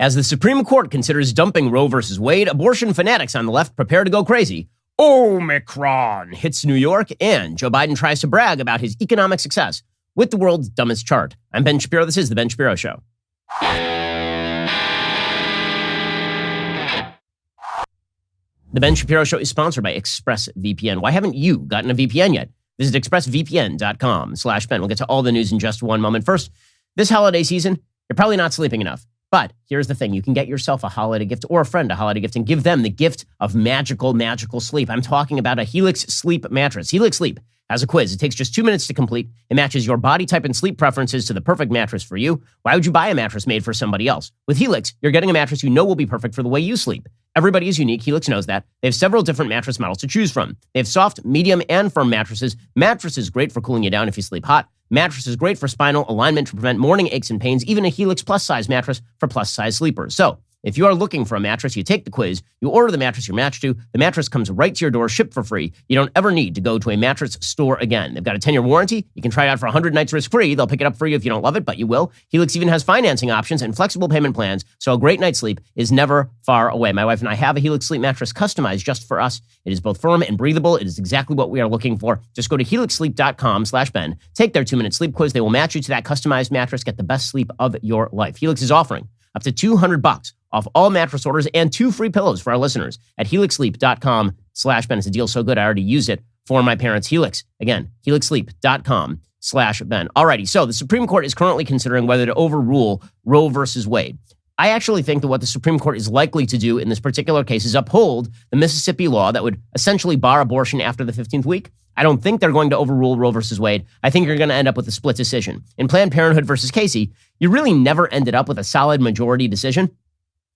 As the Supreme Court considers dumping Roe versus Wade, abortion fanatics on the left prepare to go crazy. Omicron hits New York, and Joe Biden tries to brag about his economic success with the world's dumbest chart. I'm Ben Shapiro. This is The Ben Shapiro Show. The Ben Shapiro Show is sponsored by ExpressVPN. Why haven't you gotten a VPN yet? Visit expressvpn.com/Ben. We'll get to all the news in just one moment. First, this holiday season, you're probably not sleeping enough. But here's the thing. You can get yourself a holiday gift or a friend a holiday gift and give them the gift of magical sleep. I'm talking about a Helix Sleep mattress. Helix Sleep has a quiz. It takes just 2 minutes to complete. It matches your body type and sleep preferences to the perfect mattress for you. Why would you buy a mattress made for somebody else? With Helix, you're getting a mattress you know will be perfect for the way you sleep. Everybody is unique. Helix knows that. They have several different mattress models to choose from. They have soft, medium, and firm mattresses. Mattresses great for cooling you down if you sleep hot. Mattresses great for spinal alignment to prevent morning aches and pains. Even a Helix Plus size mattress for plus size sleepers. So, if you are looking for a mattress, you take the quiz, you order the mattress you're matched to, the mattress comes right to your door, shipped for free. You don't ever need to go to a mattress store again. They've got a 10-year warranty. You can try it out for 100 nights risk-free. They'll pick it up for you if you don't love it, but you will. Helix even has financing options and flexible payment plans, so a great night's sleep is never far away. My wife and I have a Helix Sleep mattress customized just for us. It is both firm and breathable. It is exactly what we are looking for. Just go to helixsleep.com/Ben. Take their 2-minute sleep quiz. They will match you to that customized mattress. Get the best sleep of your life. Helix is offering up to $200 off all mattress orders and 2 free pillows for our listeners at helixsleep.com/Ben. It's a deal so good, I already used it for my parents' Helix. Again, helixsleep.com/Ben. Alrighty, so the Supreme Court is currently considering whether to overrule Roe versus Wade. I actually think that what the Supreme Court is likely to do in this particular case is uphold the Mississippi law that would essentially bar abortion after the 15th week. I don't think they're going to overrule Roe versus Wade. I think you're going to end up with a split decision. In Planned Parenthood versus Casey, you really never ended up with a solid majority decision.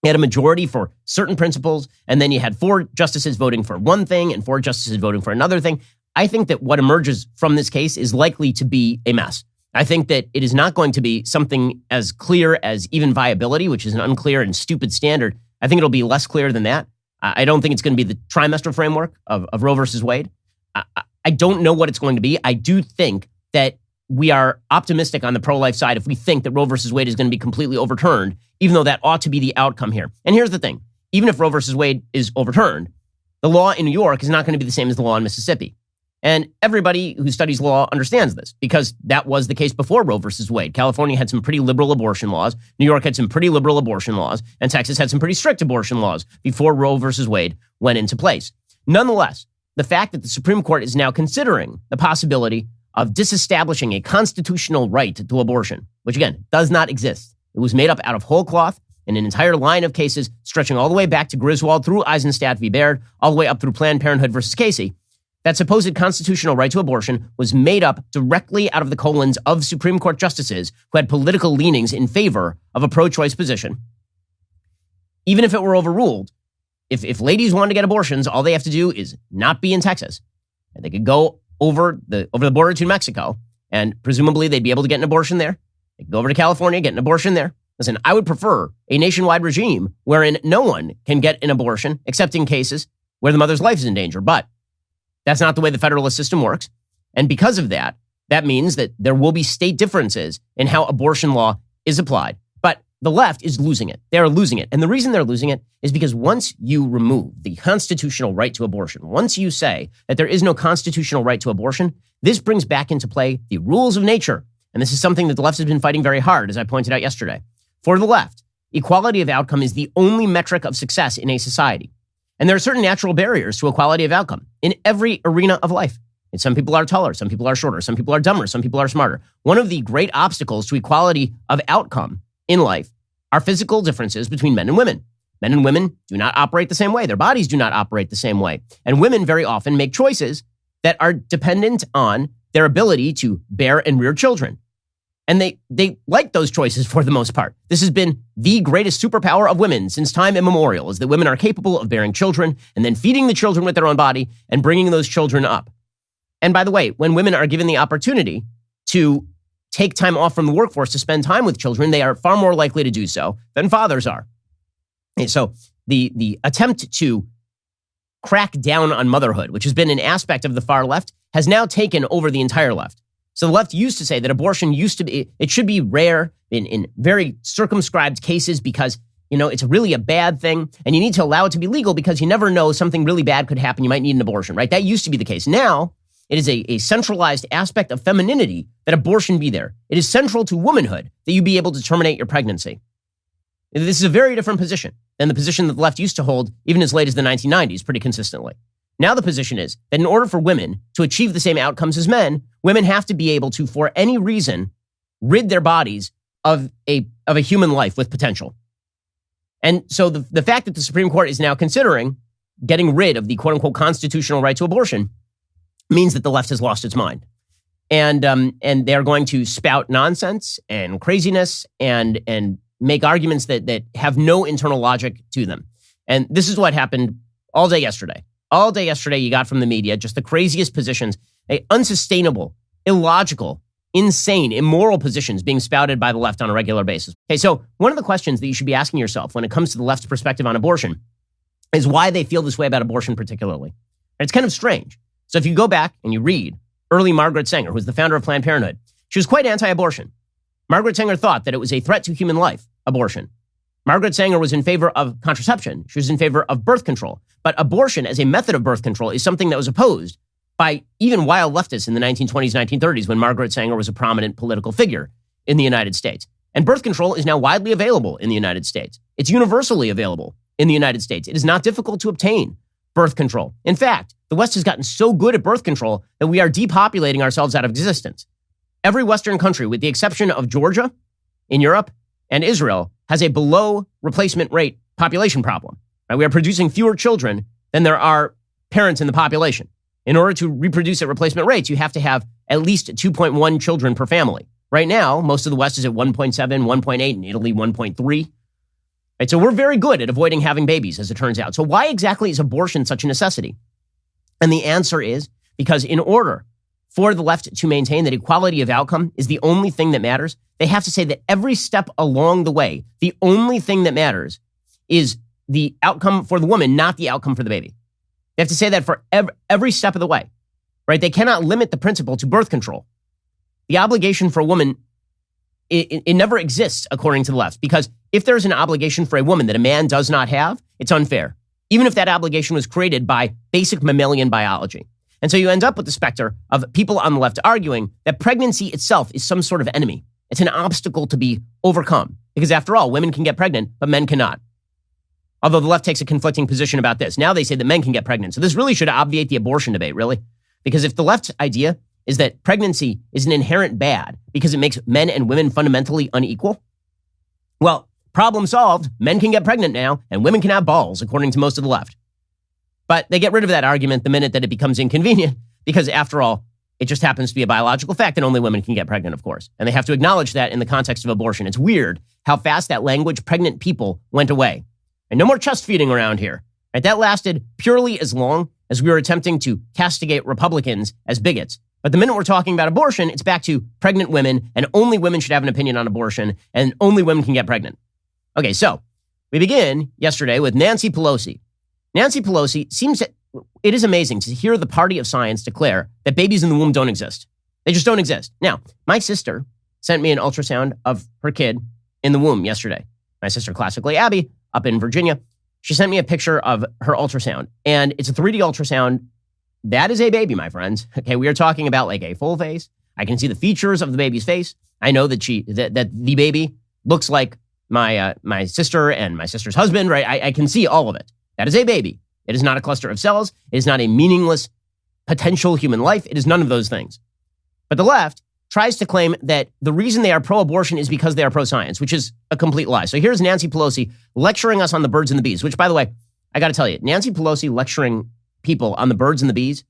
You had a majority for certain principles, and then you had 4 justices voting for one thing and 4 justices voting for another thing. I think that what emerges from this case is likely to be a mess. I think that it is not going to be something as clear as even viability, which is an unclear and stupid standard. I think it'll be less clear than that. I don't think it's going to be the trimester framework of Roe versus Wade. I don't know what it's going to be. I do think that we are optimistic on the pro-life side if we think that Roe versus Wade is going to be completely overturned, even though that ought to be the outcome here. And here's the thing. Even if Roe versus Wade is overturned, the law in New York is not going to be the same as the law in Mississippi. And everybody who studies law understands this because that was the case before Roe versus Wade. California had some pretty liberal abortion laws. New York had some pretty liberal abortion laws. And Texas had some pretty strict abortion laws before Roe versus Wade went into place. Nonetheless, the fact that the Supreme Court is now considering the possibility of disestablishing a constitutional right to abortion, which again, does not exist. It was made up out of whole cloth in an entire line of cases stretching all the way back to Griswold through Eisenstadt v. Baird, all the way up through Planned Parenthood versus Casey. That supposed constitutional right to abortion was made up directly out of the colons of Supreme Court justices who had political leanings in favor of a pro-choice position. Even if it were overruled, if ladies want to get abortions, all they have to do is not be in Texas. And they could go over the border to Mexico, and presumably they'd be able to get an abortion there. They could go over to California, get an abortion there. Listen, I would prefer a nationwide regime wherein no one can get an abortion except in cases where the mother's life is in danger. But that's not the way the federalist system works. And because of that, that means that there will be state differences in how abortion law is applied. But the left is losing it. They're losing it. And the reason they're losing it is because once you remove the constitutional right to abortion, once you say that there is no constitutional right to abortion, this brings back into play the rules of nature. And this is something that the left has been fighting very hard, as I pointed out yesterday. For the left, equality of outcome is the only metric of success in a society. And there are certain natural barriers to equality of outcome in every arena of life. And some people are taller, some people are shorter, some people are dumber, some people are smarter. One of the great obstacles to equality of outcome in life are physical differences between men and women. Men and women do not operate the same way. Their bodies do not operate the same way. And women very often make choices that are dependent on their ability to bear and rear children. And they like those choices for the most part. This has been the greatest superpower of women since time immemorial, is that women are capable of bearing children and then feeding the children with their own body and bringing those children up. And by the way, when women are given the opportunity to take time off from the workforce to spend time with children, they are far more likely to do so than fathers are. And so the attempt to crack down on motherhood, which has been an aspect of the far left, has now taken over the entire left. So the left used to say that abortion it should be rare in very circumscribed cases because It's really a bad thing, and you need to allow it to be legal because you never know, something really bad could happen. You might need an abortion, right? That used to be the case. Now, it is a centralized aspect of femininity that abortion be there. It is central to womanhood that you be able to terminate your pregnancy. This is a very different position than the position that the left used to hold even as late as the 1990s pretty consistently. Now the position is that in order for women to achieve the same outcomes as men, women have to be able to, for any reason, rid their bodies of a human life with potential. And so the fact that the Supreme Court is now considering getting rid of the quote-unquote constitutional right to abortion means that the left has lost its mind. And they are going to spout nonsense and craziness and make arguments that have no internal logic to them. And this is what happened all day yesterday. All day yesterday, you got from the media just the craziest positions, unsustainable, illogical, insane, immoral positions being spouted by the left on a regular basis. Okay, so one of the questions that you should be asking yourself when it comes to the left's perspective on abortion is why they feel this way about abortion particularly. And it's kind of strange. So if you go back and you read early Margaret Sanger, who's the founder of Planned Parenthood, she was quite anti-abortion. Margaret Sanger thought that it was a threat to human life, abortion. Margaret Sanger was in favor of contraception. She was in favor of birth control. But abortion as a method of birth control is something that was opposed by even wild leftists in the 1920s, 1930s, when Margaret Sanger was a prominent political figure in the United States. And birth control is now widely available in the United States. It's universally available in the United States. It is not difficult to obtain birth control. In fact, the West has gotten so good at birth control that we are depopulating ourselves out of existence. Every Western country, with the exception of Georgia in Europe and Israel, has a below replacement rate population problem. Right? We are producing fewer children than there are parents in the population. In order to reproduce at replacement rates, you have to have at least 2.1 children per family. Right now, most of the West is at 1.7, 1.8, and Italy 1.3. Right, so we're very good at avoiding having babies, as it turns out. So why exactly is abortion such a necessity? And the answer is because in order for the left to maintain that equality of outcome is the only thing that matters, they have to say that every step along the way, the only thing that matters is the outcome for the woman, not the outcome for the baby. They have to say that for every step of the way, right? They cannot limit the principle to birth control. The obligation for a woman, it never exists according to the left, because if there's an obligation for a woman that a man does not have, it's unfair, even if that obligation was created by basic mammalian biology. And so you end up with the specter of people on the left arguing that pregnancy itself is some sort of enemy. It's an obstacle to be overcome, because after all, women can get pregnant, but men cannot. Although the left takes a conflicting position about this. Now they say that men can get pregnant. So this really should obviate the abortion debate, really. Because if the left's idea is that pregnancy is an inherent bad because it makes men and women fundamentally unequal, well, problem solved. Men can get pregnant now, and women can have balls, according to most of the left. But they get rid of that argument the minute that it becomes inconvenient, because after all, it just happens to be a biological fact that only women can get pregnant, of course. And they have to acknowledge that in the context of abortion. It's weird how fast that language, pregnant people, went away. And no more chest feeding around here. Right? That lasted purely as long as we were attempting to castigate Republicans as bigots. But the minute we're talking about abortion, it's back to pregnant women, and only women should have an opinion on abortion, and only women can get pregnant. Okay, so we begin yesterday with Nancy Pelosi. Nancy Pelosi it is amazing to hear the party of science declare that babies in the womb don't exist. They just don't exist. Now, my sister sent me an ultrasound of her kid in the womb yesterday. My sister, classically Abby, up in Virginia. She sent me a picture of her ultrasound, and it's a 3D ultrasound. That is a baby, my friends. Okay, we are talking about like a full face. I can see the features of the baby's face. I know that that the baby looks like my sister and my sister's husband, right? I can see all of it. That is a baby. It is not a cluster of cells. It is not a meaningless potential human life. It is none of those things. But the left tries to claim that the reason they are pro-abortion is because they are pro-science, which is a complete lie. So here's Nancy Pelosi lecturing us on the birds and the bees, which, by the way, I got to tell you, Nancy Pelosi lecturing people on the birds and the bees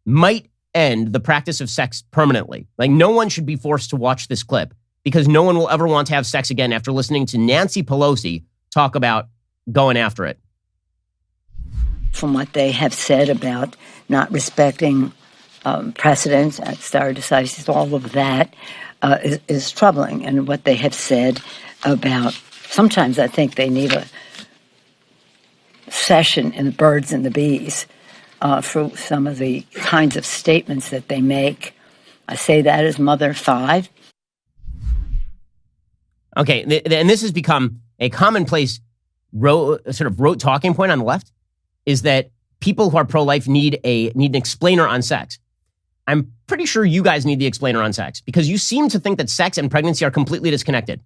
might end the practice of sex permanently. Like, no one should be forced to watch this clip because no one will ever want to have sex again after listening to Nancy Pelosi talk about going after it. From what they have said about not respecting precedents, stare decisis, all of that is troubling. And what they have said about, sometimes I think they need a session in the birds and the bees for some of the kinds of statements that they make. I say that as mother of 5. Okay, and this has become a commonplace rote talking point on the left is that people who are pro-life need an explainer on sex. I'm pretty sure you guys need the explainer on sex because you seem to think that sex and pregnancy are completely disconnected.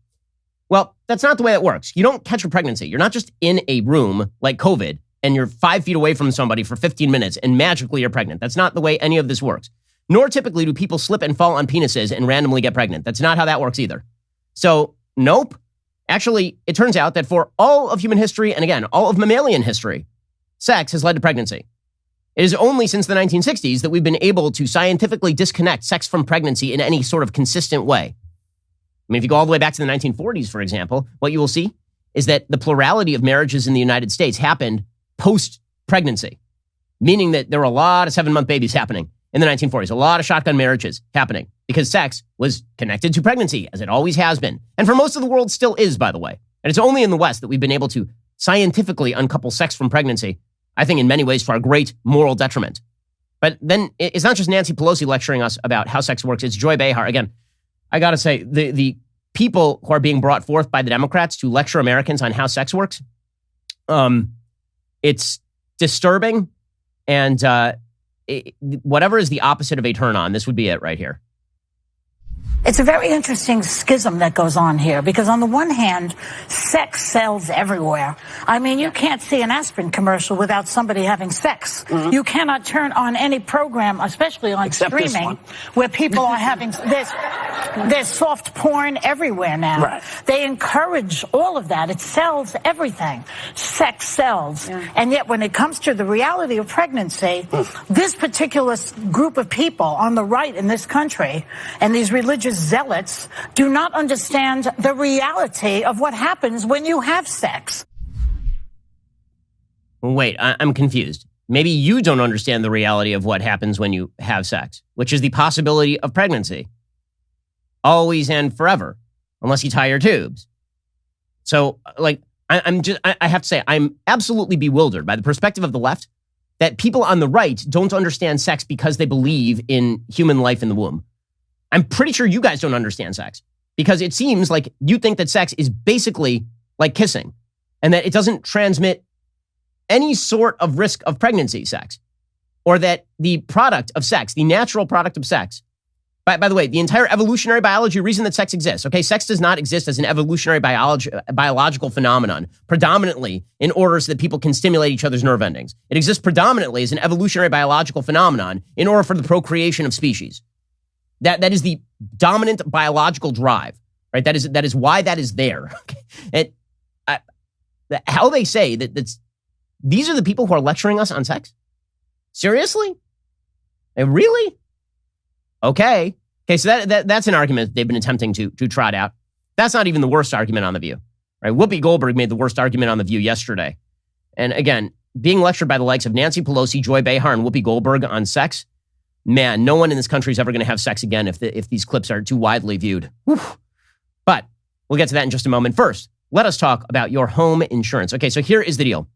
Well, that's not the way it works. You don't catch a pregnancy. You're not just in a room like COVID and you're 5 feet away from somebody for 15 minutes and magically you're pregnant. That's not the way any of this works. Nor typically do people slip and fall on penises and randomly get pregnant. That's not how that works either. So, nope. Actually, it turns out that for all of human history, and again, all of mammalian history, sex has led to pregnancy. It is only since the 1960s that we've been able to scientifically disconnect sex from pregnancy in any sort of consistent way. I mean, if you go all the way back to the 1940s, for example, what you will see is that the plurality of marriages in the United States happened post-pregnancy, meaning that there were a lot of 7-month babies happening in the 1940s, a lot of shotgun marriages happening because sex was connected to pregnancy, as it always has been. And for most of the world still is, by the way. And it's only in the West that we've been able to scientifically uncouple sex from pregnancy, I think in many ways to our great moral detriment. But then it's not just Nancy Pelosi lecturing us about how sex works. It's Joy Behar. Again, I got to say, the people who are being brought forth by the Democrats to lecture Americans on how sex works, it's disturbing. And whatever is the opposite of a turn on, this would be it right here. It's a very interesting schism that goes on here because on the one hand, sex sells everywhere. I mean, you can't see an aspirin commercial without somebody having sex. Mm-hmm. You cannot turn on any program, especially on except streaming, where people are having there's soft porn everywhere now. Right. They encourage all of that. It sells everything. Sex sells. Yeah. And yet when it comes to the reality of pregnancy, this particular group of people on the right in this country and these religious zealots do not understand the reality of what happens when you have sex. Wait, I'm confused. Maybe you don't understand the reality of what happens when you have sex, which is the possibility of pregnancy. Always and forever, unless you tie your tubes. So, like, I have to say, I'm absolutely bewildered by the perspective of the left that people on the right don't understand sex because they believe in human life in the womb. I'm pretty sure you guys don't understand sex because it seems like you think that sex is basically like kissing and that it doesn't transmit any sort of risk of pregnancy, sex, or that the product of sex, the natural product of sex, by the way, the entire evolutionary biology reason that sex exists, okay, sex does not exist as an evolutionary biological phenomenon, predominantly in order so that people can stimulate each other's nerve endings. It exists predominantly as an evolutionary biological phenomenon in order for the procreation of species. That is the dominant biological drive, right? That is why that is there. And how they say that these are the people who are lecturing us on sex? Seriously? Really? Okay, so that's an argument they've been attempting to trot out. That's not even the worst argument on The View, right? Whoopi Goldberg made the worst argument on The View yesterday. And again, being lectured by the likes of Nancy Pelosi, Joy Behar, and Whoopi Goldberg on sex, man, no one in this country is ever going to have sex again if these clips are too widely viewed. Whew. But we'll get to that in just a moment. First, let us talk about your home insurance. Okay, so here is the deal.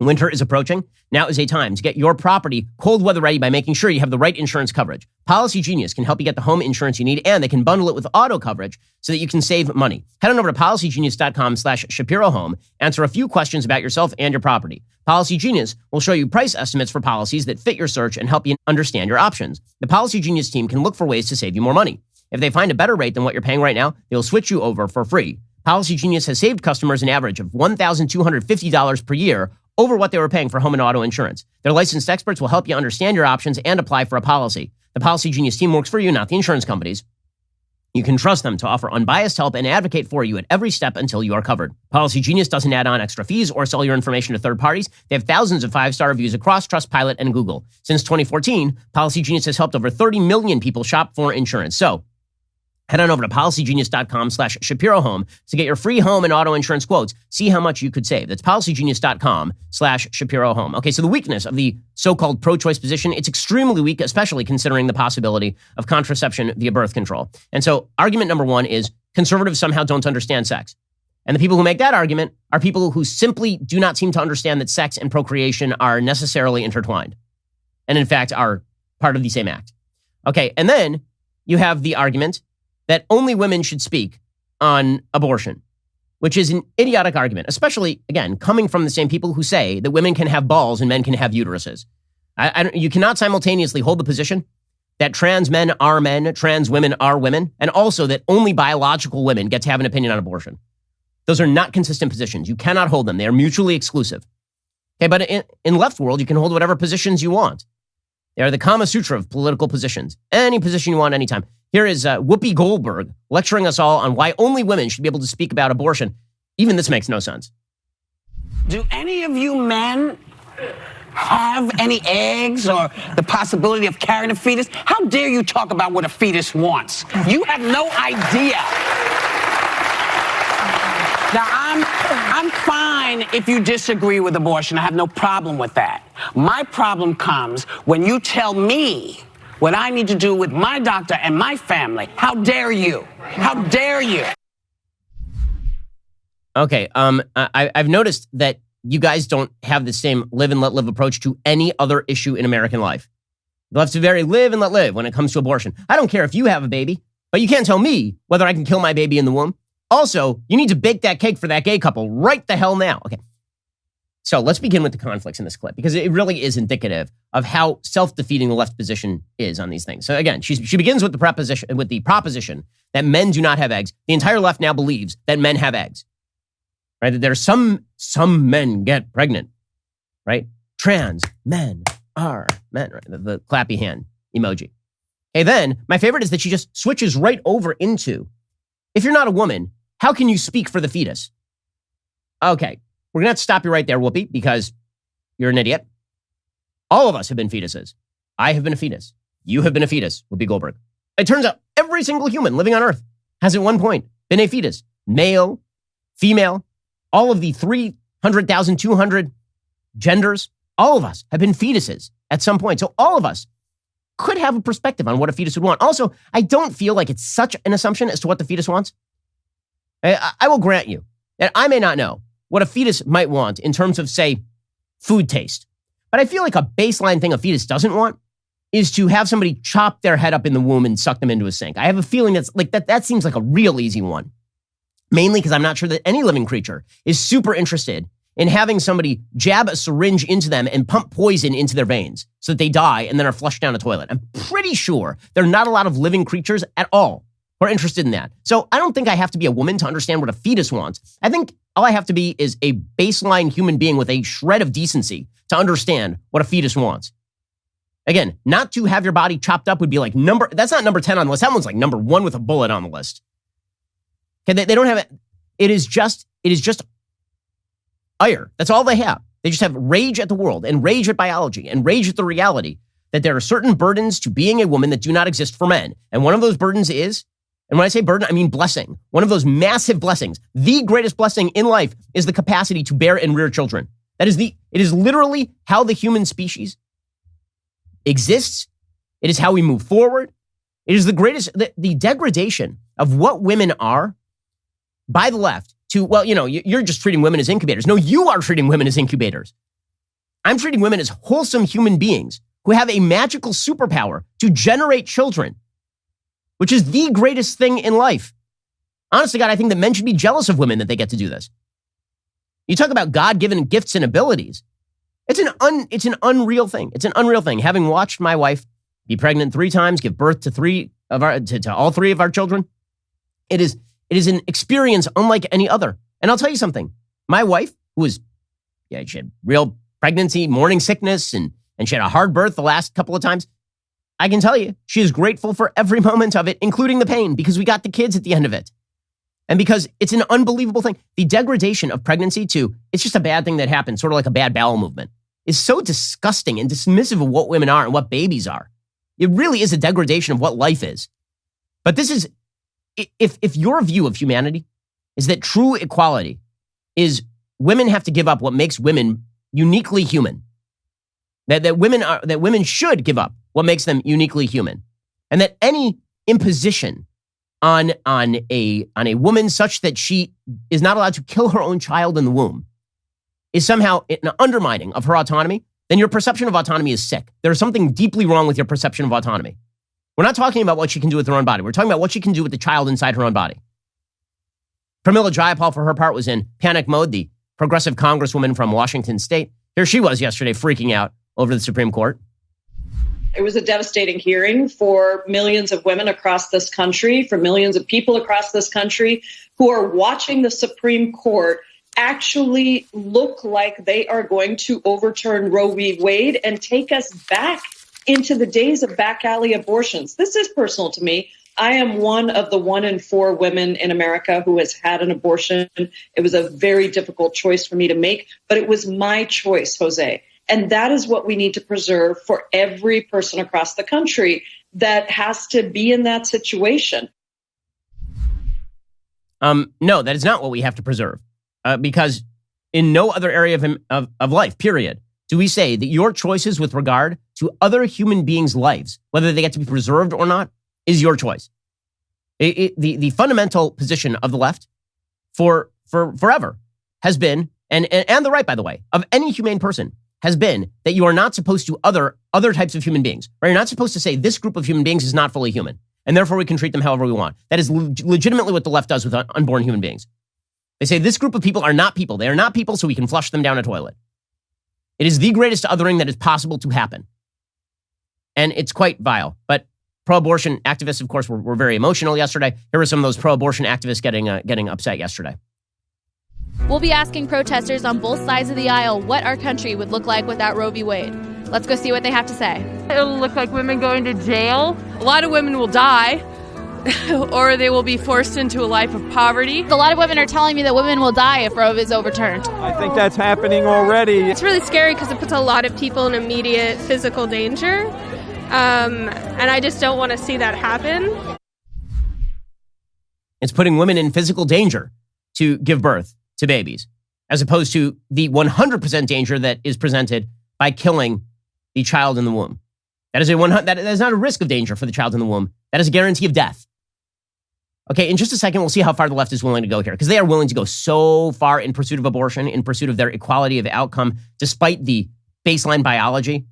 Winter is approaching. Now is a time to get your property cold weather ready by making sure you have the right insurance coverage. Policy Genius can help you get the home insurance you need, and they can bundle it with auto coverage so that you can save money. Head on over to policygenius.com/Shapiro Home. Answer a few questions about yourself and your property. Policy Genius will show you price estimates for policies that fit your search and help you understand your options. The Policy Genius team can look for ways to save you more money. If they find a better rate than what you're paying right now, they'll switch you over for free. Policy Genius has saved customers an average of $1,250 per year over what they were paying for home and auto insurance. Their licensed experts will help you understand your options and apply for a policy. The Policy Genius team works for you, not the insurance companies. You can trust them to offer unbiased help and advocate for you at every step until you are covered. Policy Genius doesn't add on extra fees or sell your information to third parties. They have thousands of 5-star reviews across Trustpilot and Google. Since 2014, Policy Genius has helped over 30 million people shop for insurance. So, head on over to policygenius.com/Shapiro Home to get your free home and auto insurance quotes. See how much you could save. That's policygenius.com/Shapiro Home. Okay, so the weakness of the so-called pro-choice position, it's extremely weak, especially considering the possibility of contraception via birth control. And so argument number one is conservatives somehow don't understand sex. And the people who make that argument are people who simply do not seem to understand that sex and procreation are necessarily intertwined. And in fact, are part of the same act. Okay, and then you have the argument that only women should speak on abortion. which is an idiotic argument, especially, again, coming from the same people who say that women can have balls and men can have uteruses. You cannot simultaneously hold the position that trans men are men, trans women are women, and also that only biological women get to have an opinion on abortion. Those are not consistent positions. You cannot hold them. They are mutually exclusive. Okay, but in left world, you can hold whatever positions you want. They are the Kama Sutra of political positions. Any position you want, anytime. Here is Whoopi Goldberg lecturing us all on why only women should be able to speak about abortion. Even this makes no sense. Do any of you men have any eggs or the possibility of carrying a fetus? How dare you talk about what a fetus wants? You have no idea. Now, I'm fine if you disagree with abortion. I have no problem with that. My problem comes when you tell me what I need to do with my doctor and my family. How dare you? How dare you? Okay, I've noticed that you guys don't have the same live and let live approach to any other issue in American life. The left's very live and let live when it comes to abortion. I don't care if you have a baby, but you can't tell me whether I can kill my baby in the womb. Also, you need to bake that cake for that gay couple right the hell now. Okay. So let's begin with the conflicts in this clip, because it really is indicative of how self-defeating the left position is on these things. So again, she begins with the proposition that men do not have eggs. The entire left now believes that men have eggs, right? That there's some men get pregnant, right? Trans men are men, right? The clappy hand emoji. Okay, then my favorite is that she just switches right over into, if you're not a woman, how can you speak for the fetus? Okay. We're going to have to stop you right there, Whoopi, because you're an idiot. All of us have been fetuses. I have been a fetus. You have been a fetus, Whoopi Goldberg. It turns out every single human living on Earth has at one point been a fetus. Male, female, all of the 300,200 genders, all of us have been fetuses at some point. So all of us could have a perspective on what a fetus would want. Also, I don't feel like it's such an assumption as to what the fetus wants. I will grant you that I may not know what a fetus might want in terms of, say, food taste. But I feel like a baseline thing a fetus doesn't want is to have somebody chop their head up in the womb and suck them into a sink. I have a feeling that seems like a real easy one. Mainly because I'm not sure that any living creature is super interested in having somebody jab a syringe into them and pump poison into their veins so that they die and then are flushed down a toilet. I'm pretty sure there are not a lot of living creatures at all who are interested in that. So I don't think I have to be a woman to understand what a fetus wants. I think all I have to be is a baseline human being with a shred of decency to understand what a fetus wants. Again, not to have your body chopped up would be like that's not number 10 on the list. That one's like number 1 with a bullet on the list. Okay, they don't have it. It is just ire. That's all they have. They just have rage at the world and rage at biology and rage at the reality that there are certain burdens to being a woman that do not exist for men. And one of those burdens is, and when I say burden, I mean blessing. One of those massive blessings, the greatest blessing in life, is the capacity to bear and rear children. It is literally how the human species exists. It is how we move forward. It is the degradation of what women are by the left to, well, you're just treating women as incubators. No, you are treating women as incubators. I'm treating women as wholesome human beings who have a magical superpower to generate children, which is the greatest thing in life. Honestly, God, I think that men should be jealous of women that they get to do this. You talk about God-given gifts and abilities. It's an unreal thing. It's an unreal thing. Having watched my wife be pregnant 3 times, give birth to all 3 of our children, it is an experience unlike any other. And I'll tell you something. My wife, she had real pregnancy, morning sickness, and she had a hard birth the last couple of times. I can tell you, she is grateful for every moment of it, including the pain, because we got the kids at the end of it. And because it's an unbelievable thing. The degradation of pregnancy to, it's just a bad thing that happened, sort of like a bad bowel movement, is so disgusting and dismissive of what women are and what babies are. It really is a degradation of what life is. But this is, if your view of humanity is that true equality is women have to give up what makes women uniquely human, that women should give up what makes them uniquely human, and that any imposition on a woman such that she is not allowed to kill her own child in the womb is somehow an undermining of her autonomy, then your perception of autonomy is sick. There's something deeply wrong with your perception of autonomy. We're not talking about what she can do with her own body. We're talking about what she can do with the child inside her own body. Pramila Jayapal, for her part, was in panic mode, the progressive congresswoman from Washington state. Here she was yesterday freaking out over the Supreme Court. It was a devastating hearing for millions of women across this country, for millions of people across this country who are watching the Supreme Court actually look like they are going to overturn Roe v. Wade and take us back into the days of back alley abortions. This is personal to me. I am one of the 1 in 4 women in America who has had an abortion. It was a very difficult choice for me to make, but it was my choice, Jose. And that is what we need to preserve for every person across the country that has to be in that situation. No, that is not what we have to preserve. Because in no other area of life, period, do we say that your choices with regard to other human beings' lives, whether they get to be preserved or not, is your choice. The fundamental position of the left for forever has been, and the right, by the way, of any humane person, has been that you are not supposed to other types of human beings. Right? You're not supposed to say this group of human beings is not fully human, and therefore we can treat them however we want. That is legitimately what the left does with unborn human beings. They say this group of people are not people. They are not people, so we can flush them down a toilet. It is the greatest othering that is possible to happen. And it's quite vile. But pro-abortion activists, of course, were very emotional yesterday. Here were some of those pro-abortion activists getting upset yesterday. We'll be asking protesters on both sides of the aisle what our country would look like without Roe v. Wade. Let's go see what they have to say. It'll look like women going to jail. A lot of women will die. Or they will be forced into a life of poverty. A lot of women are telling me that women will die if Roe is overturned. I think that's happening already. It's really scary because it puts a lot of people in immediate physical danger. And I just don't want to see that happen. It's putting women in physical danger to give birth to babies, as opposed to the 100% danger that is presented by killing the child in the womb. That is not a risk of danger for the child in the womb. That is a guarantee of death. Okay, in just a second, we'll see how far the left is willing to go here, because they are willing to go so far in pursuit of abortion, in pursuit of their equality of outcome, despite the baseline biology.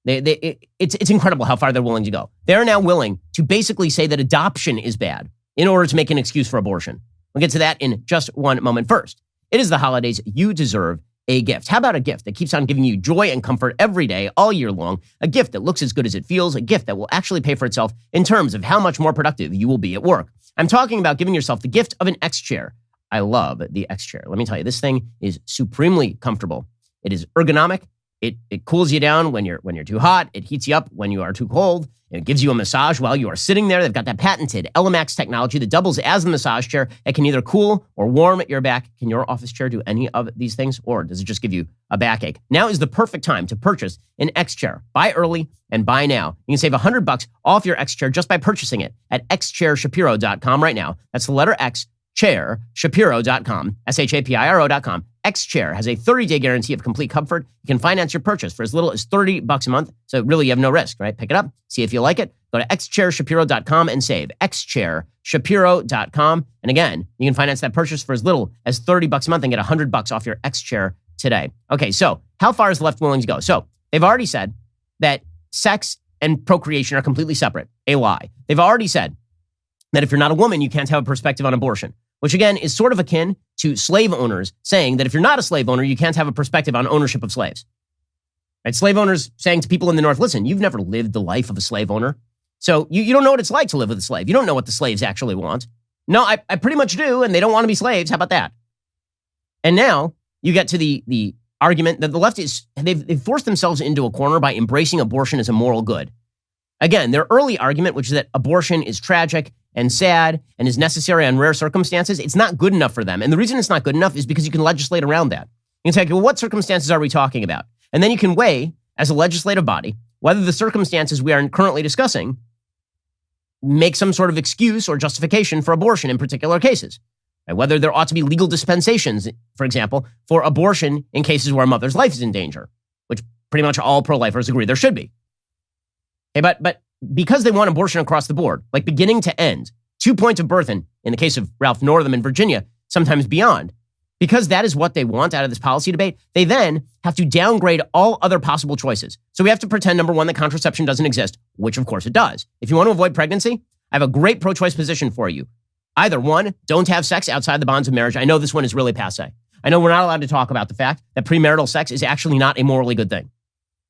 It's incredible how far they're willing to go. They are now willing to basically say that adoption is bad in order to make an excuse for abortion. We'll get to that in just one moment. First, it is the holidays. You deserve a gift. How about a gift that keeps on giving you joy and comfort every day, all year long? A gift that looks as good as it feels, a gift that will actually pay for itself in terms of how much more productive you will be at work. I'm talking about giving yourself the gift of an X chair. I love the X chair. Let me tell you, this thing is supremely comfortable. It is ergonomic. It cools you down when you're too hot. It heats you up when you are too cold. It gives you a massage while you are sitting there. They've got that patented Elemax technology that doubles as the massage chair. It can either cool or warm your back. Can your office chair do any of these things, or does it just give you a backache? Now is the perfect time to purchase an X chair. Buy early and buy now. You can save $100 off your X chair just by purchasing it at xchairshapiro.com right now. That's the letter X, chair, Shapiro.com, SHAPIRO.com. X-Chair has a 30-day guarantee of complete comfort. You can finance your purchase for as little as $30 a month. So really, you have no risk, right? Pick it up, see if you like it. Go to xchairshapiro.com and save. xchairshapiro.com. And again, you can finance that purchase for as little as $30 a month and get $100 off your X-Chair today. Okay, so how far is the left willing to go? So they've already said that sex and procreation are completely separate. A lie. They've already said that if you're not a woman, you can't have a perspective on abortion, which again is sort of akin to slave owners saying that if you're not a slave owner, you can't have a perspective on ownership of slaves. Right? Slave owners saying to people in the North, listen, you've never lived the life of a slave owner, so you don't know what it's like to live with a slave. You don't know what the slaves actually want. No, I pretty much do, and they don't want to be slaves. How about that? And now you get to the argument that the left is, they've forced themselves into a corner by embracing abortion as a moral good. Again, their early argument, which is that abortion is tragic and sad and is necessary on rare circumstances, it's not good enough for them. And the reason it's not good enough is because you can legislate around that. You can say, well, what circumstances are we talking about? And then you can weigh, as a legislative body, whether the circumstances we are currently discussing make some sort of excuse or justification for abortion in particular cases. Right? Whether there ought to be legal dispensations, for example, for abortion in cases where a mother's life is in danger, which pretty much all pro-lifers agree there should be. Okay, but because they want abortion across the board, like beginning to end, 2 points of birth in the case of Ralph Northam in Virginia, sometimes beyond, because that is what they want out of this policy debate, they then have to downgrade all other possible choices. So we have to pretend, number one, that contraception doesn't exist, which of course it does. If you want to avoid pregnancy, I have a great pro-choice position for you. Either one, don't have sex outside the bonds of marriage. I know this one is really passé. I know we're not allowed to talk about the fact that premarital sex is actually not a morally good thing.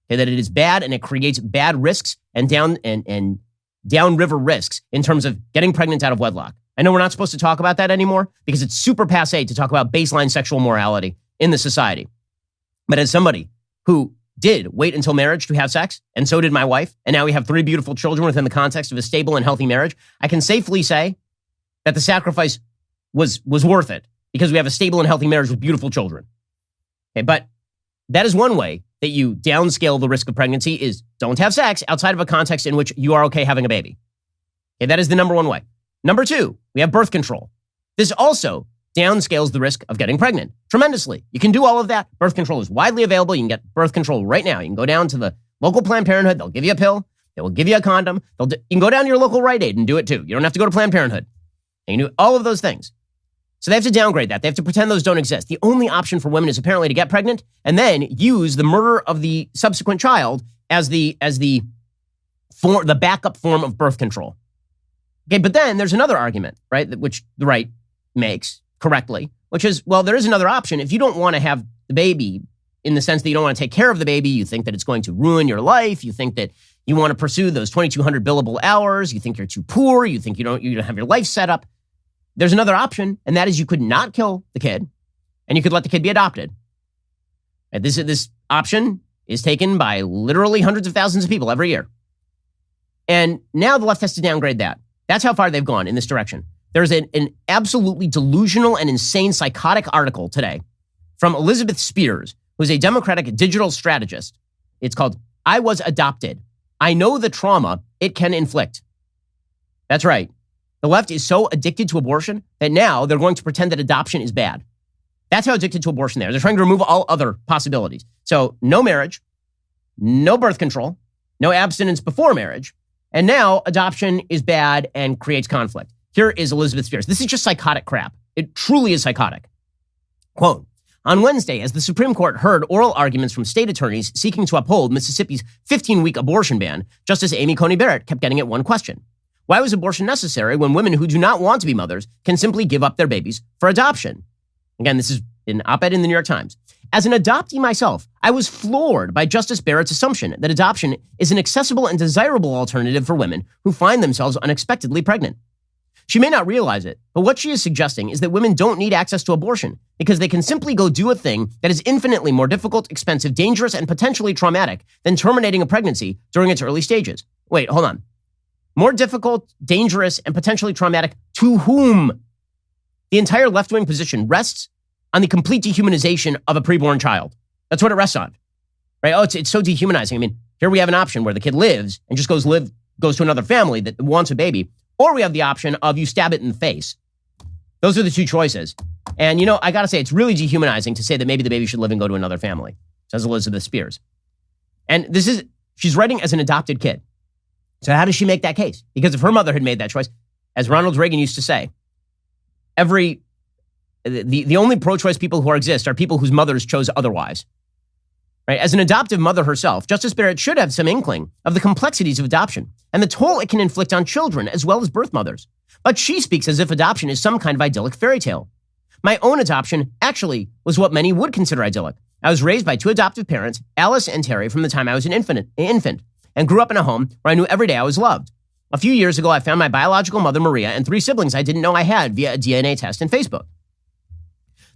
Okay, that it is bad and it creates bad risks and downriver risks in terms of getting pregnant out of wedlock. I know we're not supposed to talk about that anymore because it's super passé to talk about baseline sexual morality in the society. But as somebody who did wait until marriage to have sex, and so did my wife, and now we have 3 beautiful children within the context of a stable and healthy marriage, I can safely say that the sacrifice was worth it because we have a stable and healthy marriage with beautiful children. Okay, but that is one way that you downscale the risk of pregnancy is don't have sex outside of a context in which you are okay having a baby. Okay, that is the number one way. Number 2, we have birth control. This also downscales the risk of getting pregnant tremendously. You can do all of that. Birth control is widely available. You can get birth control right now. You can go down to the local Planned Parenthood. They'll give you a pill. They will give you a condom. You can go down to your local Rite Aid and do it too. You don't have to go to Planned Parenthood. You can do all of those things. So they have to downgrade that. They have to pretend those don't exist. The only option for women is apparently to get pregnant and then use the murder of the subsequent child as the backup form of birth control. Okay, but then there's another argument, right, which the right makes correctly, which is, well, there is another option. If you don't want to have the baby in the sense that you don't want to take care of the baby, you think that it's going to ruin your life, you think that you want to pursue those 2,200 billable hours, you think you're too poor, you think you don't have your life set up. There's another option, and that is you could not kill the kid, and you could let the kid be adopted. And this option is taken by literally hundreds of thousands of people every year. And now the left has to downgrade that. That's how far they've gone in this direction. There's an absolutely delusional and insane psychotic article today from Elizabeth Spears, who's a Democratic digital strategist. It's called, "I Was Adopted. I Know the Trauma It Can Inflict." That's right. The left is so addicted to abortion that now they're going to pretend that adoption is bad. That's how addicted to abortion they are. They're trying to remove all other possibilities. So no marriage, no birth control, no abstinence before marriage, and now adoption is bad and creates conflict. Here is Elizabeth Spears. This is just psychotic crap. It truly is psychotic. Quote, "On Wednesday, as the Supreme Court heard oral arguments from state attorneys seeking to uphold Mississippi's 15-week abortion ban, Justice Amy Coney Barrett kept getting at one question. Why was abortion necessary when women who do not want to be mothers can simply give up their babies for adoption?" Again, this is an op-ed in the New York Times. "As an adoptee myself, I was floored by Justice Barrett's assumption that adoption is an accessible and desirable alternative for women who find themselves unexpectedly pregnant. She may not realize it, but what she is suggesting is that women don't need access to abortion because they can simply go do a thing that is infinitely more difficult, expensive, dangerous, and potentially traumatic than terminating a pregnancy during its early stages." Wait, hold on. More difficult, dangerous, and potentially traumatic to whom? The entire left-wing position rests on the complete dehumanization of a preborn child. That's what it rests on, right? Oh, it's so dehumanizing. I mean, here we have an option where the kid lives and just goes to another family that wants a baby, or we have the option of you stab it in the face. Those are the two choices. And, I got to say, it's really dehumanizing to say that maybe the baby should live and go to another family, says Elizabeth Spears. And she's writing as an adopted kid. So how does she make that case? Because if her mother had made that choice, as Ronald Reagan used to say, the only pro-choice people who exist are people whose mothers chose otherwise. Right? As an adoptive mother herself, Justice Barrett should have some inkling of the complexities of adoption and the toll it can inflict on children as well as birth mothers. But she speaks as if adoption is some kind of idyllic fairy tale. My own adoption actually was what many would consider idyllic. I was raised by 2 adoptive parents, Alice and Terry, from the time I was an infant, and grew up in a home where I knew every day I was loved. A few years ago, I found my biological mother, Maria, and 3 siblings I didn't know I had via a DNA test and Facebook.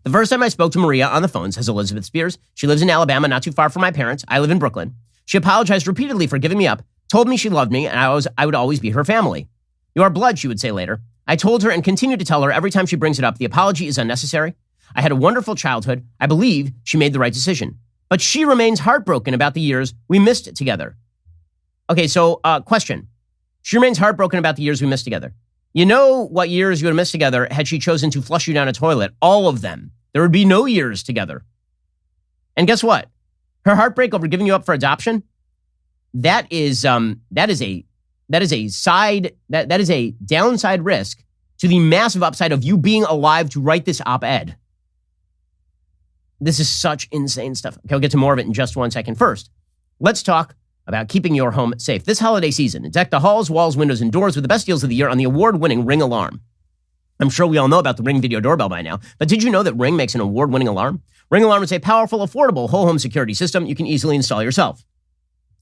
The first time I spoke to Maria on the phone, says Elizabeth Spears, she lives in Alabama, not too far from my parents. I live in Brooklyn. She apologized repeatedly for giving me up, told me she loved me, and I would always be her family. You are blood, she would say later. I told her and continue to tell her every time she brings it up, the apology is unnecessary. I had a wonderful childhood. I believe she made the right decision. But she remains heartbroken about the years we missed together. Okay, so question. She remains heartbroken about the years we missed together. You know what years you would have missed together had she chosen to flush you down a toilet? All of them. There would be no years together. And guess what? Her heartbreak over giving you up for adoption, that is a downside risk to the massive upside of you being alive to write this op-ed. This is such insane stuff. Okay, I'll get to more of it in just one second. First, let's talk about keeping your home safe. This holiday season, deck the halls, walls, windows, and doors with the best deals of the year on the award-winning Ring Alarm. I'm sure we all know about the Ring video doorbell by now, but did you know that Ring makes an award-winning alarm? Ring Alarm is a powerful, affordable whole home security system you can easily install yourself.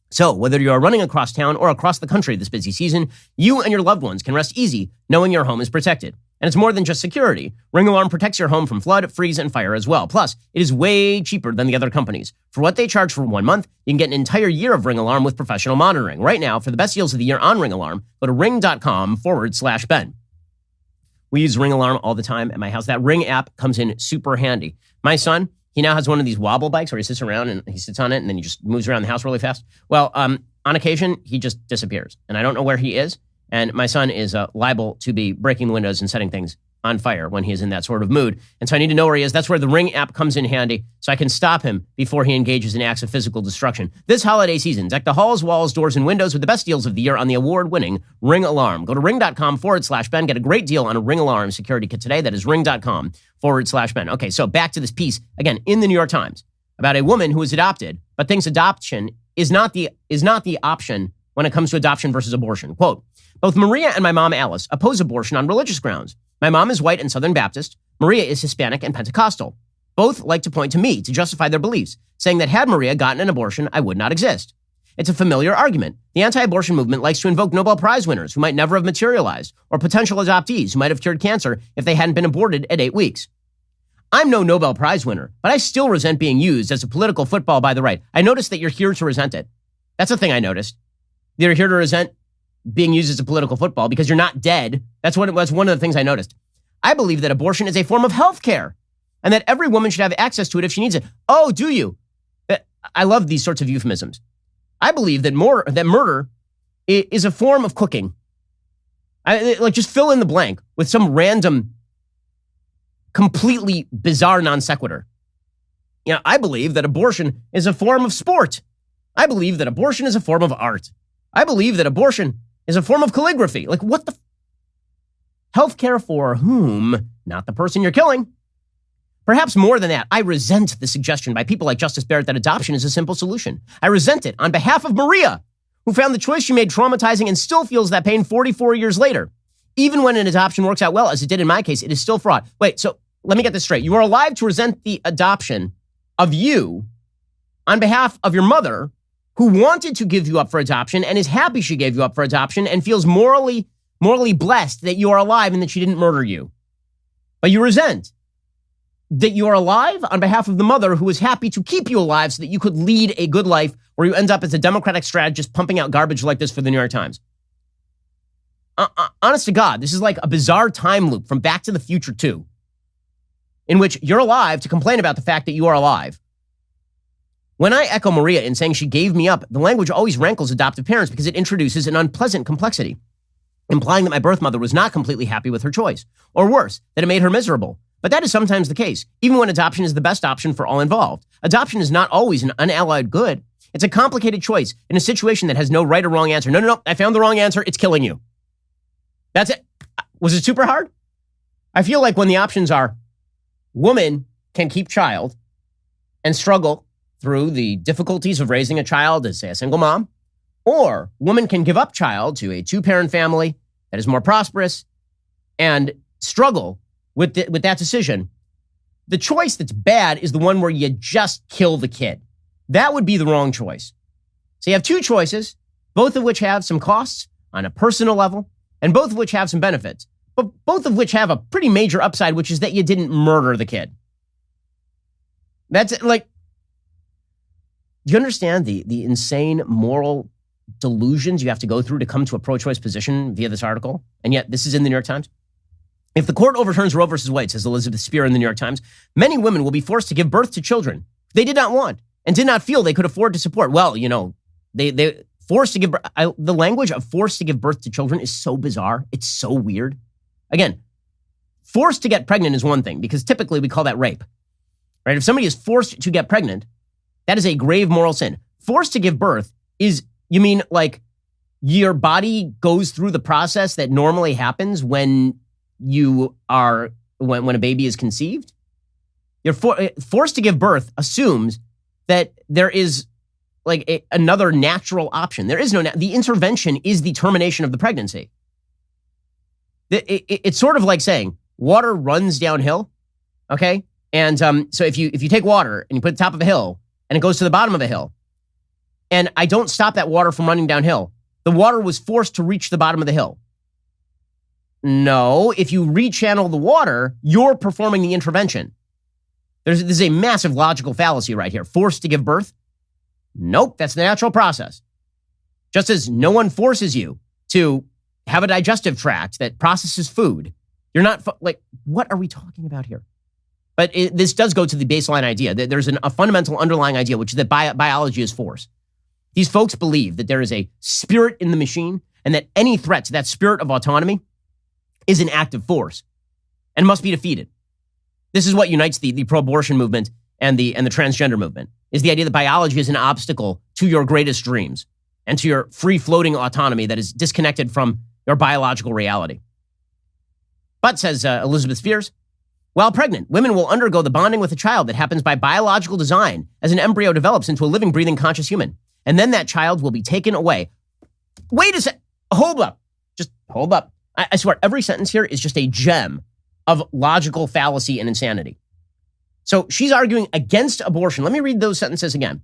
So whether you are running across town or across the country this busy season, you and your loved ones can rest easy knowing your home is protected. And it's more than just security. Ring Alarm protects your home from flood, freeze, and fire as well. Plus, it is way cheaper than the other companies. For what they charge for 1 month, you can get an entire year of Ring Alarm with professional monitoring. Right now, for the best deals of the year on Ring Alarm, go to ring.com/Ben. We use Ring Alarm all the time at my house. That Ring app comes in super handy. My son, he now has one of these wobble bikes where he sits around and he sits on it and then he just moves around the house really fast. Well, on occasion, he just disappears and I don't know where he is. And my son is liable to be breaking the windows and setting things on fire when he is in that sort of mood. And so I need to know where he is. That's where the Ring app comes in handy so I can stop him before he engages in acts of physical destruction. This holiday season, deck the halls, walls, doors, and windows with the best deals of the year on the award-winning Ring Alarm. Go to ring.com/Ben. Get a great deal on a Ring Alarm security kit today. That is ring.com/Ben. Okay, so back to this piece, again, in the New York Times, about a woman who was adopted, but thinks adoption is not the option when it comes to adoption versus abortion. Quote, both Maria and my mom, Alice, oppose abortion on religious grounds. My mom is white and Southern Baptist. Maria is Hispanic and Pentecostal. Both like to point to me to justify their beliefs, saying that had Maria gotten an abortion, I would not exist. It's a familiar argument. The anti-abortion movement likes to invoke Nobel Prize winners who might never have materialized, or potential adoptees who might have cured cancer if they hadn't been aborted at 8 weeks. I'm no Nobel Prize winner, but I still resent being used as a political football by the right. I noticed that you're here to resent it. That's the thing I noticed. You're here to resent being used as a political football because you're not dead. That's one of the things I noticed. I believe that abortion is a form of health care and that every woman should have access to it if she needs it. Oh, do you? I love these sorts of euphemisms. I believe that murder is a form of cooking. Just fill in the blank with some random, completely bizarre non sequitur. I believe that abortion is a form of sport. I believe that abortion is a form of art. I believe that abortion is a form of calligraphy. Like, what the? Healthcare for whom? Not the person you're killing. Perhaps more than that, I resent the suggestion by people like Justice Barrett that adoption is a simple solution. I resent it on behalf of Maria, who found the choice she made traumatizing and still feels that pain 44 years later. Even when an adoption works out well, as it did in my case, it is still fraught. Wait, so let me get this straight. You are alive to resent the adoption of you on behalf of your mother, who wanted to give you up for adoption and is happy she gave you up for adoption and feels morally blessed that you are alive and that she didn't murder you. But you resent that you are alive on behalf of the mother who is happy to keep you alive so that you could lead a good life where you end up as a Democratic strategist pumping out garbage like this for the New York Times. Honest to God, this is like a bizarre time loop from Back to the Future 2, in which you're alive to complain about the fact that you are alive. When I echo Maria in saying she gave me up, the language always rankles adoptive parents because it introduces an unpleasant complexity, implying that my birth mother was not completely happy with her choice, or worse, that it made her miserable. But that is sometimes the case, even when adoption is the best option for all involved. Adoption is not always an unallied good. It's a complicated choice in a situation that has no right or wrong answer. No, I found the wrong answer. It's killing you. That's it. Was it super hard? I feel like when the options are woman can keep child and struggle through the difficulties of raising a child as, say, a single mom, or woman can give up child to a two-parent family that is more prosperous and struggle with that decision. The choice that's bad is the one where you just kill the kid. That would be the wrong choice. So you have two choices, both of which have some costs on a personal level, and both of which have some benefits, but both of which have a pretty major upside, which is that you didn't murder the kid. That's like, do you understand the insane moral delusions you have to go through to come to a pro-choice position via this article? And yet this is in the New York Times. If the court overturns Roe versus Wade, says Elizabeth Spear in the New York Times, many women will be forced to give birth to children they did not want and did not feel they could afford to support. Well, they forced to give birth. The language of forced to give birth to children is so bizarre. It's so weird. Again, forced to get pregnant is one thing because typically we call that rape, right? If somebody is forced to get pregnant, that is a grave moral sin. Forced to give birth is, you mean like your body goes through the process that normally happens when when a baby is conceived? You're forced to give birth assumes that there is like another natural option. There is no, the intervention is the termination of the pregnancy. It's sort of like saying, water runs downhill, okay? And so if you take water and you put it at the top of a hill and it goes to the bottom of a hill, and I don't stop that water from running downhill, the water was forced to reach the bottom of the hill. No, if you rechannel the water, you're performing the intervention. This is a massive logical fallacy right here. Forced to give birth? Nope, that's the natural process. Just as no one forces you to have a digestive tract that processes food. You're not, what are we talking about here? But this does go to the baseline idea that there's a fundamental underlying idea, which is that biology is force. These folks believe that there is a spirit in the machine and that any threat to that spirit of autonomy is an active force and must be defeated. This is what unites the pro-abortion movement and the transgender movement, is the idea that biology is an obstacle to your greatest dreams and to your free-floating autonomy that is disconnected from your biological reality. But, says Elizabeth Spears, while pregnant, women will undergo the bonding with a child that happens by biological design as an embryo develops into a living, breathing, conscious human. And then that child will be taken away. Wait a sec. Hold up. Just hold up. I swear, every sentence here is just a gem of logical fallacy and insanity. So she's arguing against abortion. Let me read those sentences again.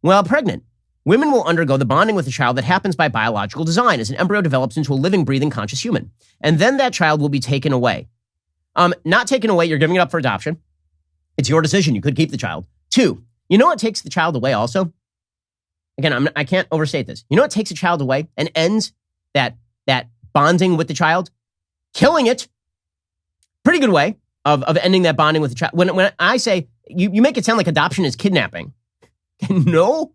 While pregnant, women will undergo the bonding with a child that happens by biological design as an embryo develops into a living, breathing, conscious human. And then that child will be taken away. Not taken away, you're giving it up for adoption. It's your decision. You could keep the child. 2, you know what takes the child away also? Again, I can't overstate this. You know what takes a child away and ends that bonding with the child? Killing it. Pretty good way of ending that bonding with the child. When I say, you make it sound like adoption is kidnapping. No.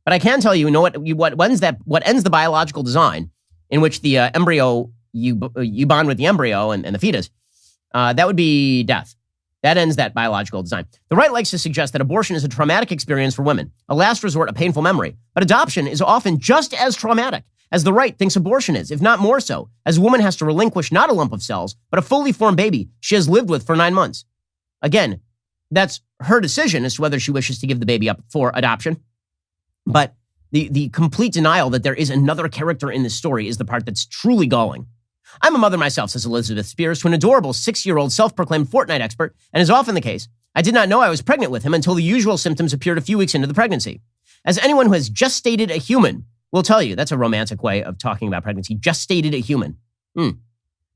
But I can tell you, what ends the biological design in which the embryo, you bond with the embryo and the fetus, that would be death. That ends that biological design. The right likes to suggest that abortion is a traumatic experience for women, a last resort, a painful memory. But adoption is often just as traumatic as the right thinks abortion is, if not more so, as a woman has to relinquish not a lump of cells, but a fully formed baby she has lived with for 9 months. Again, that's her decision as to whether she wishes to give the baby up for adoption. But the complete denial that there is another character in this story is the part that's truly galling. I'm a mother myself, says Elizabeth Spears, to an adorable 6-year-old self-proclaimed Fortnite expert, and as often the case, I did not know I was pregnant with him until the usual symptoms appeared a few weeks into the pregnancy. As anyone who has gestated a human will tell you, that's a romantic way of talking about pregnancy, gestated a human.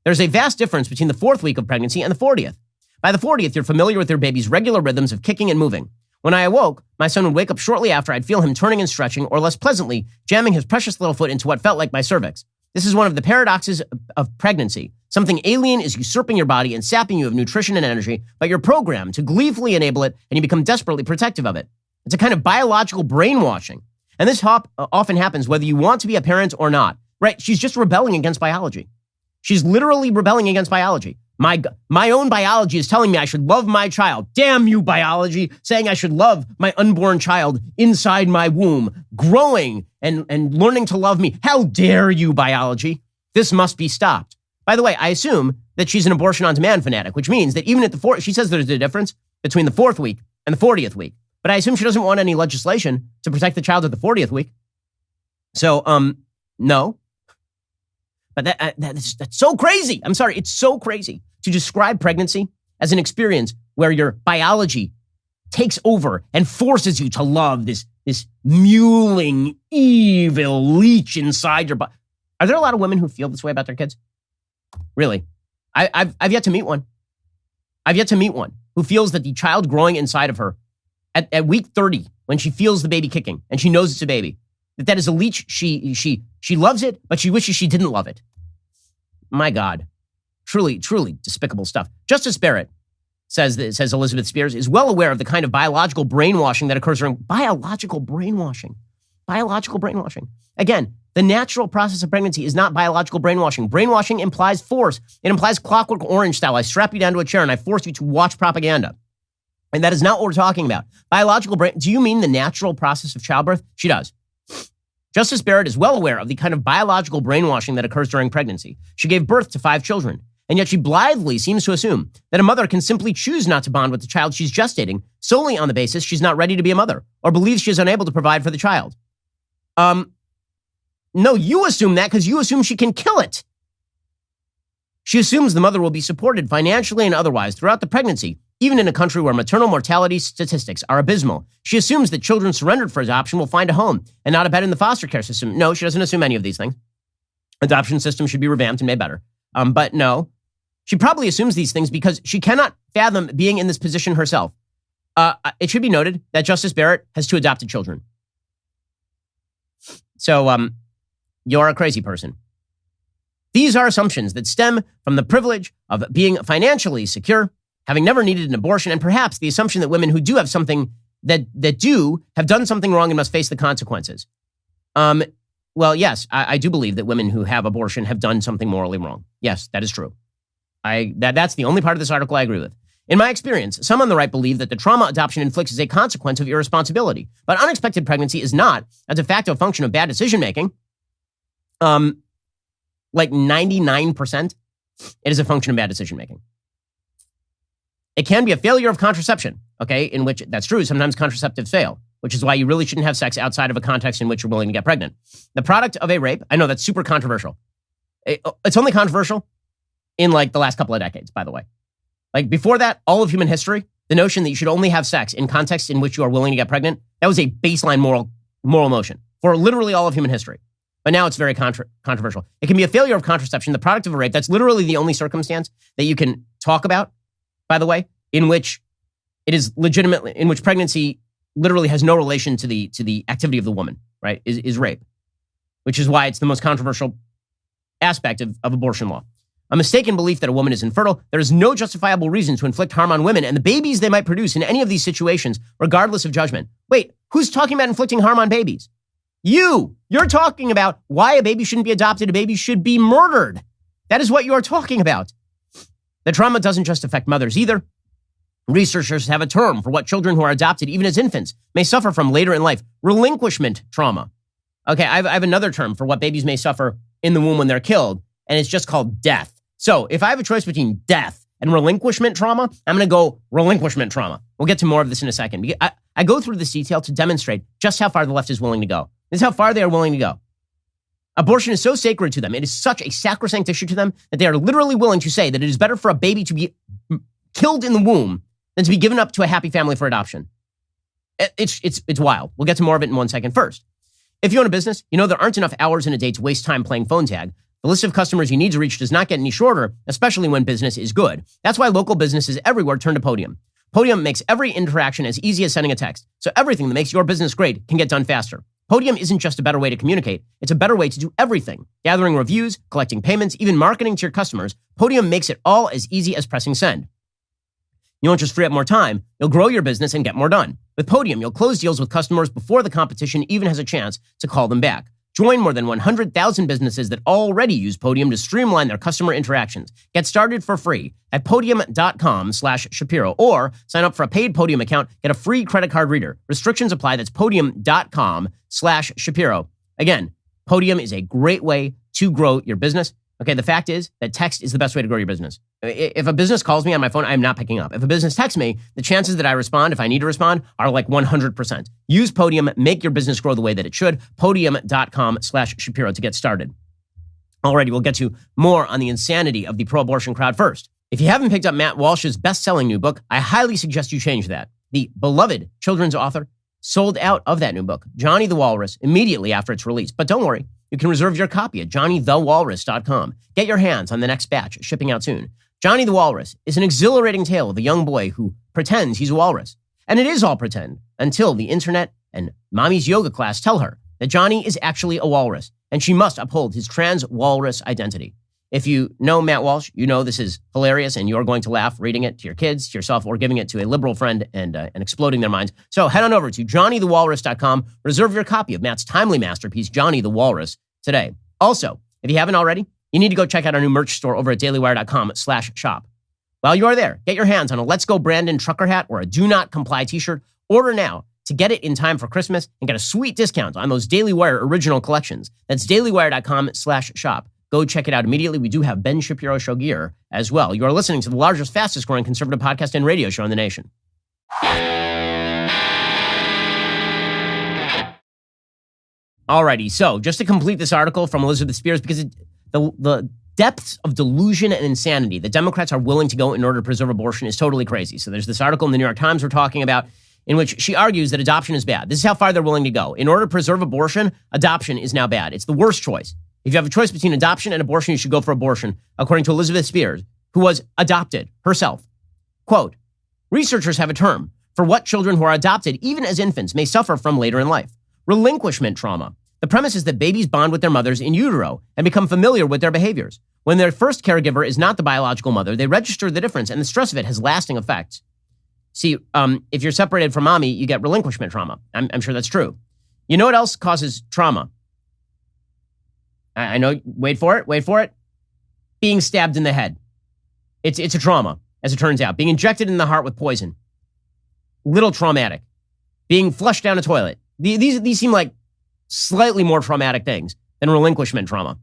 There's a vast difference between the 4th week of pregnancy and the 40th. By the 40th, you're familiar with your baby's regular rhythms of kicking and moving. When I awoke, my son would wake up shortly after. I'd feel him turning and stretching, or less pleasantly, jamming his precious little foot into what felt like my cervix. This is one of the paradoxes of pregnancy. Something alien is usurping your body and sapping you of nutrition and energy, but you're programmed to gleefully enable it, and you become desperately protective of it. It's a kind of biological brainwashing. And this often happens whether you want to be a parent or not. Right? She's just rebelling against biology. She's literally rebelling against biology. My own biology is telling me I should love my child. Damn you, biology, saying I should love my unborn child inside my womb, growing and learning to love me. How dare you, biology? This must be stopped. By the way, I assume that she's an abortion on demand fanatic, which means that even at the 4th, she says there's a difference between the 4th week and the 40th week. But I assume she doesn't want any legislation to protect the child at the 40th week. So, no. But that's so crazy. I'm sorry. It's so crazy to describe pregnancy as an experience where your biology takes over and forces you to love this mewling, evil leech inside your body. Are there a lot of women who feel this way about their kids? Really? I've yet to meet one. I've yet to meet one who feels that the child growing inside of her at week 30, when she feels the baby kicking and she knows it's a baby, that is a leech. She loves it, but she wishes she didn't love it. My God. Truly, truly despicable stuff. Justice Barrett, says Elizabeth Spears, is well aware of the kind of biological brainwashing that occurs during biological brainwashing. Again, the natural process of pregnancy is not biological brainwashing. Brainwashing implies force. It implies Clockwork Orange style. I strap you down to a chair and I force you to watch propaganda. And that is not what we're talking about. Biological brain. Do you mean the natural process of childbirth? She does. Justice Barrett is well aware of the kind of biological brainwashing that occurs during pregnancy. She gave birth to 5 children. And yet she blithely seems to assume that a mother can simply choose not to bond with the child she's gestating solely on the basis she's not ready to be a mother or believes she is unable to provide for the child. No, you assume that because you assume she can kill it. She assumes the mother will be supported financially and otherwise throughout the pregnancy, even in a country where maternal mortality statistics are abysmal. She assumes that children surrendered for adoption will find a home and not a bed in the foster care system. No, she doesn't assume any of these things. Adoption system should be revamped and made better. But no, she probably assumes these things because she cannot fathom being in this position herself. It should be noted that Justice Barrett has 2 adopted children. So you're a crazy person. These are assumptions that stem from the privilege of being financially secure, having never needed an abortion, and perhaps the assumption that women who do have something that do have done something wrong and must face the consequences. Well, yes, I do believe that women who have abortion have done something morally wrong. Yes, that is true. That's the only part of this article I agree with. In my experience, some on the right believe that the trauma adoption inflicts is a consequence of irresponsibility, but unexpected pregnancy is not a de facto function of bad decision-making. Like 99%, it is a function of bad decision-making. It can be a failure of contraception, okay, in which, that's true, sometimes contraceptives fail, which is why you really shouldn't have sex outside of a context in which you're willing to get pregnant. The product of a rape, I know that's super controversial. It's only controversial in like the last couple of decades, by the way. Like before that, all of human history, the notion that you should only have sex in contexts in which you are willing to get pregnant, that was a baseline moral notion for literally all of human history. But now it's very controversial. It can be a failure of contraception, the product of a rape. That's literally the only circumstance that you can talk about, by the way, in which it is legitimately, in which pregnancy literally has no relation to the activity of the woman, right, is rape, which is why it's the most controversial aspect of abortion law. A mistaken belief that a woman is infertile, there is no justifiable reason to inflict harm on women and the babies they might produce in any of these situations, regardless of judgment. Wait, who's talking about inflicting harm on babies? You're talking about why a baby shouldn't be adopted, a baby should be murdered. That is what you are talking about. The trauma doesn't just affect mothers either. Researchers have a term for what children who are adopted, even as infants, may suffer from later in life: relinquishment trauma. Okay, I have another term for what babies may suffer in the womb when they're killed, and it's just called death. So if I have a choice between death and relinquishment trauma, I'm going to go relinquishment trauma. We'll get to more of this in a second. I go through this detail to demonstrate just how far the left is willing to go. This is how far they are willing to go. Abortion is so sacred to them. It is such a sacrosanct issue to them that they are literally willing to say that it is better for a baby to be killed in the womb than to be given up to a happy family for adoption. It's wild. We'll get to more of it in 1 second. First, if you own a business, you know there aren't enough hours in a day to waste time playing phone tag. The list of customers you need to reach does not get any shorter, especially when business is good. That's why local businesses everywhere turn to Podium. Podium makes every interaction as easy as sending a text, so everything that makes your business great can get done faster. Podium isn't just a better way to communicate. It's a better way to do everything. Gathering reviews, collecting payments, even marketing to your customers. Podium makes it all as easy as pressing send. You won't just free up more time, you'll grow your business and get more done. With Podium, you'll close deals with customers before the competition even has a chance to call them back. Join more than 100,000 businesses that already use Podium to streamline their customer interactions. Get started for free at podium.com/Shapiro or sign up for a paid Podium account. Get a free credit card reader. Restrictions apply. That's podium.com/Shapiro. Again, Podium is a great way to grow your business. Okay, the fact is that text is the best way to grow your business. If a business calls me on my phone, I'm not picking up. If a business texts me, the chances that I respond, if I need to respond, are like 100%. Use Podium, make your business grow the way that it should. Podium.com/Shapiro to get started. Alrighty, we'll get to more on the insanity of the pro-abortion crowd first. If you haven't picked up Matt Walsh's best-selling new book, I highly suggest you change that. The beloved children's author sold out of that new book, Johnny the Walrus, immediately after its release. But don't worry. You can reserve your copy at johnnythewalrus.com. Get your hands on the next batch, shipping out soon. Johnny the Walrus is an exhilarating tale of a young boy who pretends he's a walrus. And it is all pretend until the internet and mommy's yoga class tell her that Johnny is actually a walrus and she must uphold his trans walrus identity. If you know Matt Walsh, you know this is hilarious and you're going to laugh reading it to your kids, to yourself, or giving it to a liberal friend and exploding their minds. So head on over to johnnythewalrus.com. Reserve your copy of Matt's timely masterpiece, Johnny the Walrus, today. Also, if you haven't already, you need to go check out our new merch store over at dailywire.com/shop. While you are there, get your hands on a Let's Go Brandon trucker hat or a Do Not Comply t-shirt. Order now to get it in time for Christmas and get a sweet discount on those Daily Wire original collections. That's dailywire.com/shop. Go check it out immediately. We do have Ben Shapiro Show gear as well. You are listening to the largest, fastest growing conservative podcast and radio show in the nation. Alrighty, so just to complete this article from Elizabeth Spears, because the depths of delusion and insanity that Democrats are willing to go in order to preserve abortion is totally crazy. So there's this article in the New York Times we're talking about in which she argues that adoption is bad. This is how far they're willing to go. In order to preserve abortion, adoption is now bad. It's the worst choice. If you have a choice between adoption and abortion, you should go for abortion, according to Elizabeth Spears, who was adopted herself. Quote, researchers have a term for what children who are adopted, even as infants, may suffer from later in life. Relinquishment trauma. The premise is that babies bond with their mothers in utero and become familiar with their behaviors. When their first caregiver is not the biological mother, they register the difference, and the stress of it has lasting effects. See, if you're separated from mommy, you get relinquishment trauma. I'm sure that's true. You know what else causes trauma? I know, wait for it. Being stabbed in the head. It's a trauma, as it turns out. Being injected in the heart with poison. Little traumatic. Being flushed down a toilet. These seem like slightly more traumatic things than relinquishment trauma.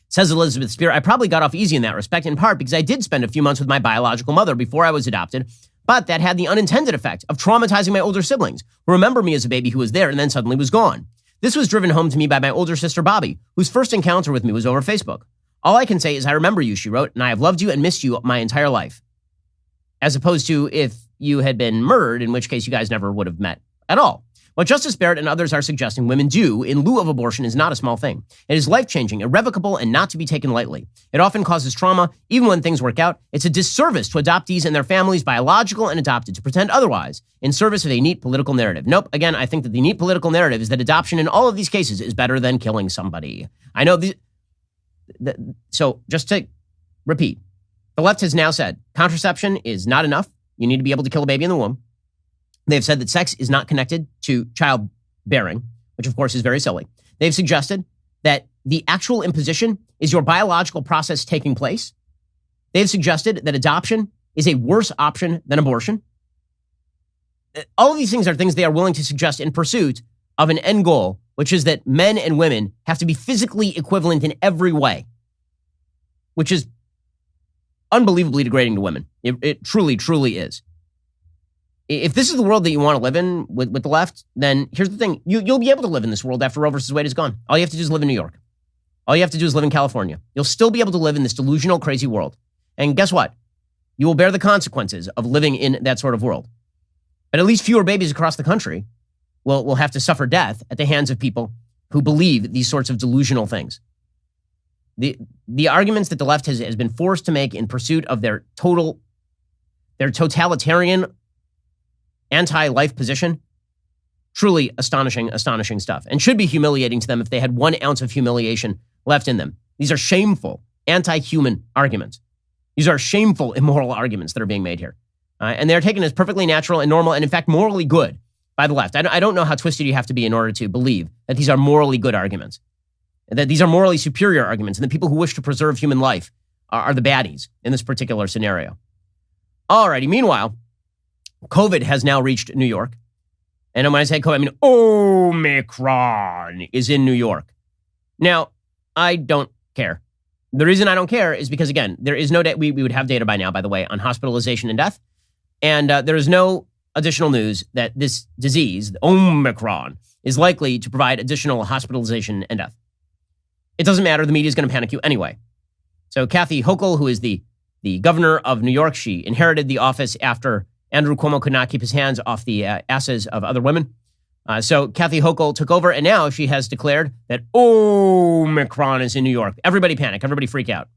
Says Elizabeth Spear, I probably got off easy in that respect, in part because I did spend a few months with my biological mother before I was adopted, but that had the unintended effect of traumatizing my older siblings, who remember me as a baby who was there and then suddenly was gone. This was driven home to me by my older sister, Bobby, whose first encounter with me was over Facebook. All I can say is I remember you, she wrote, and I have loved you and missed you my entire life. As opposed to if you had been murdered, in which case you guys never would have met at all. What Justice Barrett and others are suggesting women do in lieu of abortion is not a small thing. It is life-changing, irrevocable, and not to be taken lightly. It often causes trauma, even when things work out. It's a disservice to adoptees and their families, biological and adopted, to pretend otherwise in service of a neat political narrative. Nope, again, I think that the neat political narrative is that adoption in all of these cases is better than killing somebody. I know so just to repeat, the left has now said contraception is not enough. You need to be able to kill a baby in the womb. They've said that sex is not connected to childbearing, which of course is very silly. They've suggested that the actual imposition is your biological process taking place. They've suggested that adoption is a worse option than abortion. All of these things are things they are willing to suggest in pursuit of an end goal, which is that men and women have to be physically equivalent in every way, which is unbelievably degrading to women. It truly, truly is. If this is the world that you want to live in with the left, then here's the thing. You'll be able to live in this world after Roe versus Wade is gone. All you have to do is live in New York. All you have to do is live in California. You'll still be able to live in this delusional, crazy world. And guess what? You will bear the consequences of living in that sort of world. But at least fewer babies across the country will have to suffer death at the hands of people who believe these sorts of delusional things. The arguments that the left has been forced to make in pursuit of their totalitarian anti-life position, truly astonishing stuff, and should be humiliating to them if they had 1 ounce of humiliation left in them. These are shameful, anti-human arguments. These are shameful, immoral arguments that are being made here. And they're taken as perfectly natural and normal and, in fact, morally good by the left. I don't know how twisted you have to be in order to believe that these are morally good arguments, that these are morally superior arguments, and the people who wish to preserve human life are the baddies in this particular scenario. Alrighty, meanwhile, COVID has now reached New York. And when I say COVID, I mean Omicron is in New York. Now, I don't care. The reason I don't care is because, again, there is no data. We would have data by now, by the way, on hospitalization and death. And there is no additional news that this disease, Omicron, is likely to provide additional hospitalization and death. It doesn't matter. The media is going to panic you anyway. So Kathy Hochul, who is the governor of New York, she inherited the office after Andrew Cuomo could not keep his hands off the asses of other women. So Kathy Hochul took over, and now she has declared that Omicron is in New York. Everybody panic. Everybody freak out.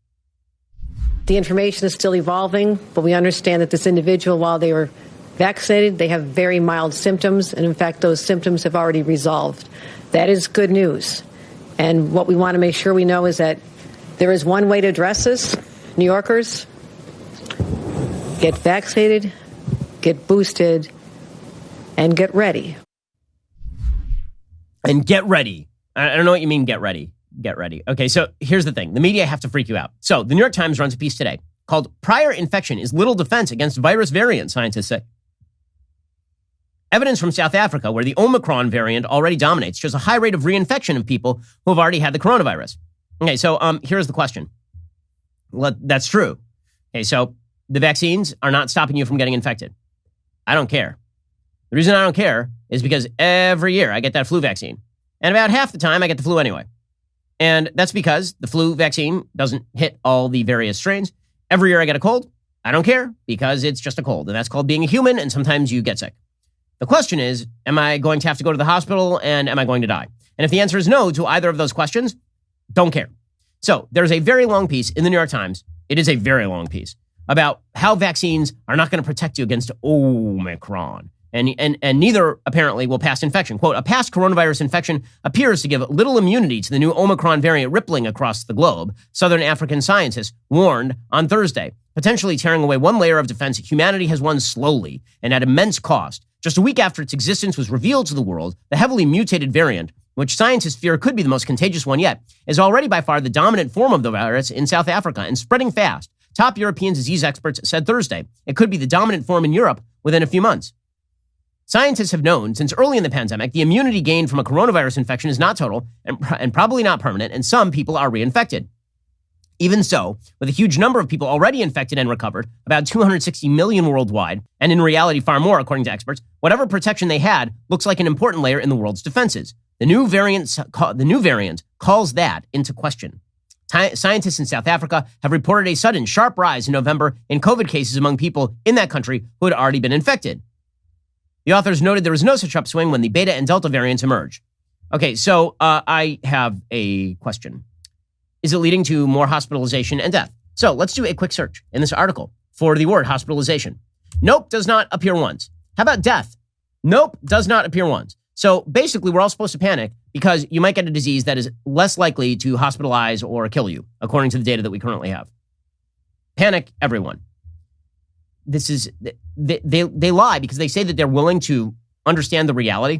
The information is still evolving, but we understand that this individual, while they were vaccinated, they have very mild symptoms, and in fact, those symptoms have already resolved. That is good news. And what we want to make sure we know is that there is one way to address this. New Yorkers, get vaccinated, get boosted, and get ready. And get ready. I don't know what you mean, get ready. Get ready. Okay, so here's the thing. The media have to freak you out. So the New York Times runs a piece today called Prior Infection is Little Defense Against Virus Variant, scientists say. Evidence from South Africa, where the Omicron variant already dominates, shows a high rate of reinfection of people who have already had the coronavirus. Okay, so here's the question. Well, that's true. Okay, so the vaccines are not stopping you from getting infected. I don't care. The reason I don't care is because every year I get that flu vaccine. And about half the time I get the flu anyway. And that's because the flu vaccine doesn't hit all the various strains. Every year I get a cold. I don't care because it's just a cold. And that's called being a human. And sometimes you get sick. The question is, am I going to have to go to the hospital and am I going to die? And if the answer is no to either of those questions, don't care. So there's a very long piece in the New York Times. It is a very long piece about how vaccines are not going to protect you against Omicron. And neither, apparently, will past infection. Quote, a past coronavirus infection appears to give little immunity to the new Omicron variant rippling across the globe, Southern African scientists warned on Thursday, potentially tearing away one layer of defense humanity has won slowly and at immense cost. Just a week after its existence was revealed to the world, the heavily mutated variant, which scientists fear could be the most contagious one yet, is already by far the dominant form of the virus in South Africa and spreading fast. Top European disease experts said Thursday it could be the dominant form in Europe within a few months. Scientists have known since early in the pandemic the immunity gained from a coronavirus infection is not total and probably not permanent, and some people are reinfected. Even so, with a huge number of people already infected and recovered, about 260 million worldwide, and in reality far more according to experts, whatever protection they had looks like an important layer in the world's defenses. The new variant calls that into question. Scientists in South Africa have reported a sudden sharp rise in November in COVID cases among people in that country who had already been infected. The authors noted there was no such upswing when the Beta and Delta variants emerged. Okay, so I have a question. Is it leading to more hospitalization and death? So let's do a quick search in this article for the word hospitalization. Nope, does not appear once. How about death? Nope, does not appear once. So basically, we're all supposed to panic because you might get a disease that is less likely to hospitalize or kill you, according to the data that we currently have. Panic, everyone. This is, they lie because they say that they're willing to understand the reality,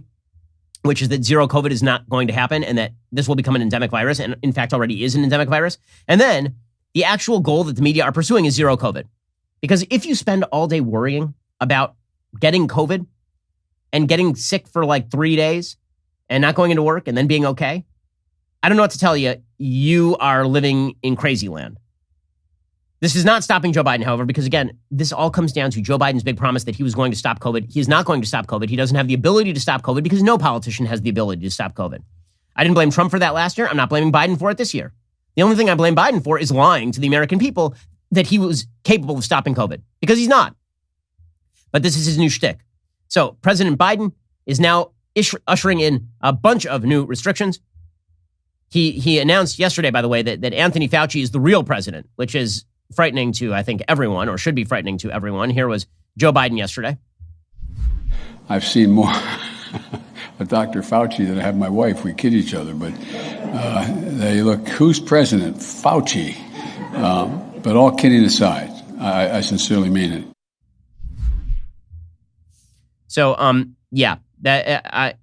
which is that zero COVID is not going to happen and that this will become an endemic virus, and in fact already is an endemic virus. And then the actual goal that the media are pursuing is zero COVID. Because if you spend all day worrying about getting COVID and getting sick for like 3 days and not going into work and then being okay, I don't know what to tell you. You are living in crazy land. This is not stopping Joe Biden, however, because again, this all comes down to Joe Biden's big promise that he was going to stop COVID. He is not going to stop COVID. He doesn't have the ability to stop COVID because no politician has the ability to stop COVID. I didn't blame Trump for that last year. I'm not blaming Biden for it this year. The only thing I blame Biden for is lying to the American people that he was capable of stopping COVID, because he's not. But this is his new shtick. So President Biden is now ushering in a bunch of new restrictions. He announced yesterday, by the way, that Anthony Fauci is the real president, which is frightening to, I think, everyone, or should be frightening to everyone. Here was Joe Biden yesterday. I've seen more of Dr. Fauci than I have my wife. We kid each other, but they look, who's president? Fauci. But all kidding aside, I sincerely mean it. So,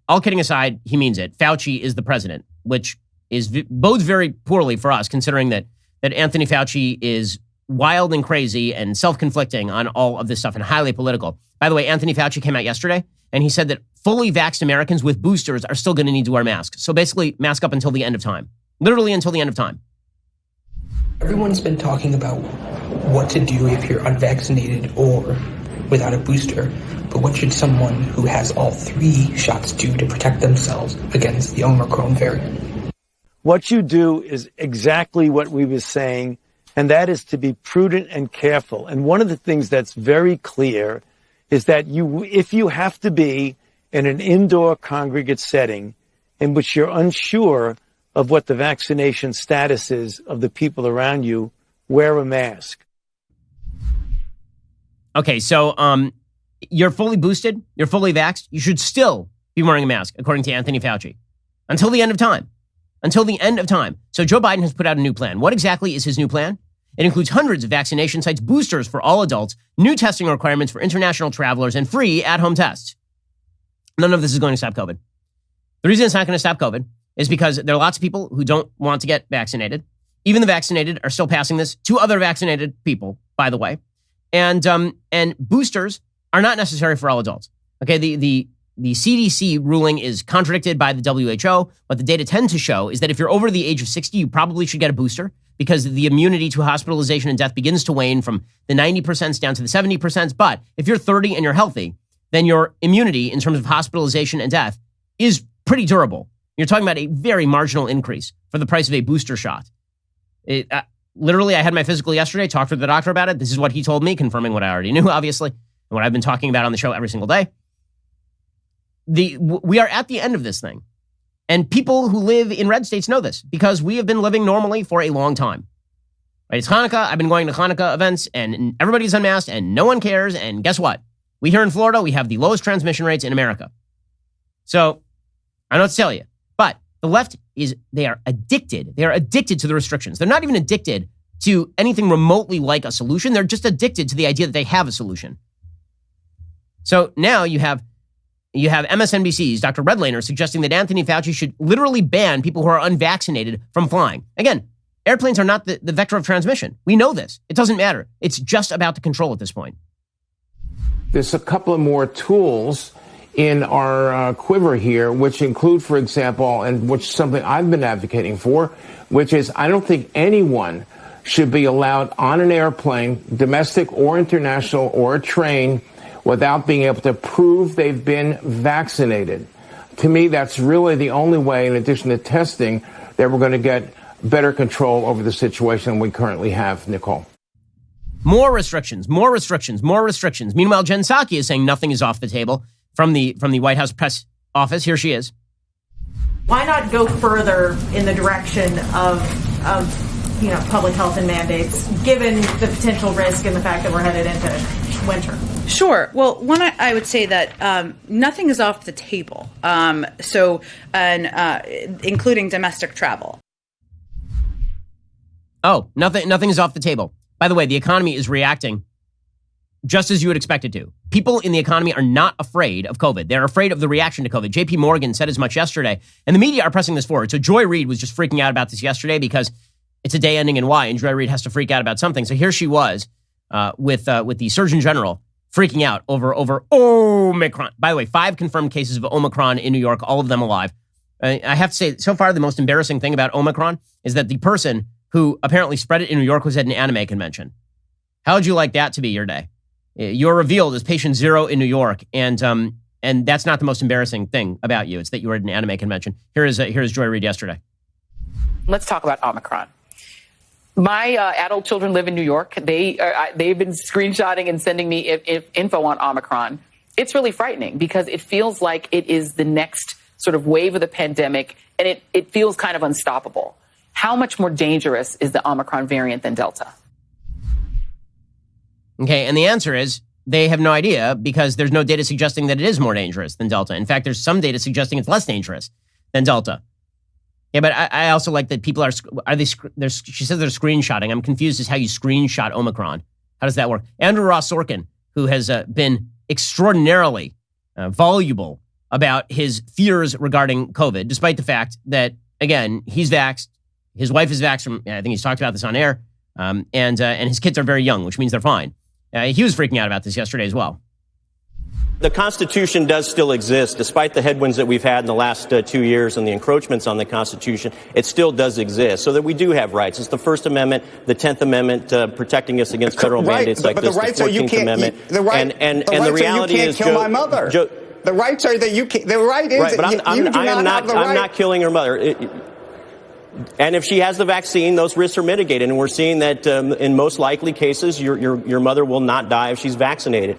all kidding aside, he means it. Fauci is the president, which bodes very poorly for us, considering that Anthony Fauci is wild and crazy and self-conflicting on all of this stuff and highly political. By the way, Anthony Fauci came out yesterday and he said that fully vaxxed Americans with boosters are still going to need to wear masks. So basically, mask up until the end of time. Literally until the end of time. Everyone's been talking about what to do if you're unvaccinated or without a booster. But what should someone who has all 3 shots do to protect themselves against the Omicron variant? What you do is exactly what we were saying, and that is to be prudent and careful. And one of the things that's very clear is that if you have to be in an indoor congregate setting in which you're unsure of what the vaccination status is of the people around you, wear a mask. Okay, so you're fully boosted, you're fully vaxxed, you should still be wearing a mask, according to Anthony Fauci, until the end of time. Until the end of time. So Joe Biden has put out a new plan. What exactly is his new plan? It includes hundreds of vaccination sites, boosters for all adults, new testing requirements for international travelers, and free at-home tests. None of this is going to stop COVID. The reason it's not going to stop COVID is because there are lots of people who don't want to get vaccinated. Even the vaccinated are still passing this to other vaccinated people, by the way. And boosters are not necessary for all adults. Okay, the CDC ruling is contradicted by the WHO. What the data tend to show is that if you're over the age of 60, you probably should get a booster because the immunity to hospitalization and death begins to wane from the 90% down to the 70%. But if you're 30 and you're healthy, then your immunity in terms of hospitalization and death is pretty durable. You're talking about a very marginal increase for the price of a booster shot. Literally, I had my physical yesterday, talked with the doctor about it. This is what he told me, confirming what I already knew, obviously, and what I've been talking about on the show every single day. We are at the end of this thing. And people who live in red states know this because we have been living normally for a long time. Right? It's Hanukkah. I've been going to Hanukkah events and everybody's unmasked and no one cares. And guess what? We here in Florida, we have the lowest transmission rates in America. So I don't know what to tell you, but the left they are addicted. They are addicted to the restrictions. They're not even addicted to anything remotely like a solution. They're just addicted to the idea that they have a solution. So now you have MSNBC's Dr. Redlaner suggesting that Anthony Fauci should literally ban people who are unvaccinated from flying. Again, airplanes are not the vector of transmission. We know this. It doesn't matter. It's just about the control at this point. There's a couple of more tools in our quiver here, which include, for example, and which is something I've been advocating for, which is I don't think anyone should be allowed on an airplane, domestic or international, or a train, without being able to prove they've been vaccinated. To me, that's really the only way, in addition to testing, that we're going to get better control over the situation we currently have, Nicole. More restrictions, more restrictions, more restrictions. Meanwhile, Jen Psaki is saying nothing is off the table from the White House press office. Here she is. Why not go further in the direction of public health and mandates, given the potential risk and the fact that we're headed into winter? Sure. Well, one, I would say that nothing is off the table. Including domestic travel. Oh, nothing is off the table. By the way, the economy is reacting just as you would expect it to. People in the economy are not afraid of COVID. They're afraid of the reaction to COVID. JP Morgan said as much yesterday, and the media are pressing this forward. So Joy Reid was just freaking out about this yesterday because it's a day ending in Y, and Joy Reid has to freak out about something. So here she was with the Surgeon General freaking out over Omicron. By the way, 5 confirmed cases of Omicron in New York, all of them alive. I have to say, so far, the most embarrassing thing about Omicron is that the person who apparently spread it in New York was at an anime convention. How would you like that to be your day? You're revealed as patient 0 in New York, and that's not the most embarrassing thing about you. It's that you were at an anime convention. Here's Joy Reid yesterday. Let's talk about Omicron. My adult children live in New York. They've been screenshotting and sending me info on Omicron. It's really frightening because it feels like it is the next sort of wave of the pandemic, and it feels kind of unstoppable. How much more dangerous is the Omicron variant than Delta? Okay, and the answer is they have no idea because there's no data suggesting that it is more dangerous than Delta. In fact, there's some data suggesting it's less dangerous than Delta. Yeah, but I also like that people she says they're screenshotting. I'm confused as how you screenshot Omicron. How does that work? Andrew Ross Sorkin, who has been extraordinarily voluble about his fears regarding COVID, despite the fact that, again, he's vaxxed. His wife is vaxxed I think he's talked about this on air. And his kids are very young, which means they're fine. He was freaking out about this yesterday as well. The Constitution does still exist, despite the headwinds that we've had in the last 2 years and the encroachments on the Constitution. It still does exist, so that we do have rights. It's the First Amendment, the 10th Amendment, protecting us against federal mandates like this. The 14th Amendment, and the reality is, kill my mother. The rights are that you can't. The right is, right, but I'm not killing her mother. And if she has the vaccine, those risks are mitigated. And we're seeing that in most likely cases, your mother will not die if she's vaccinated.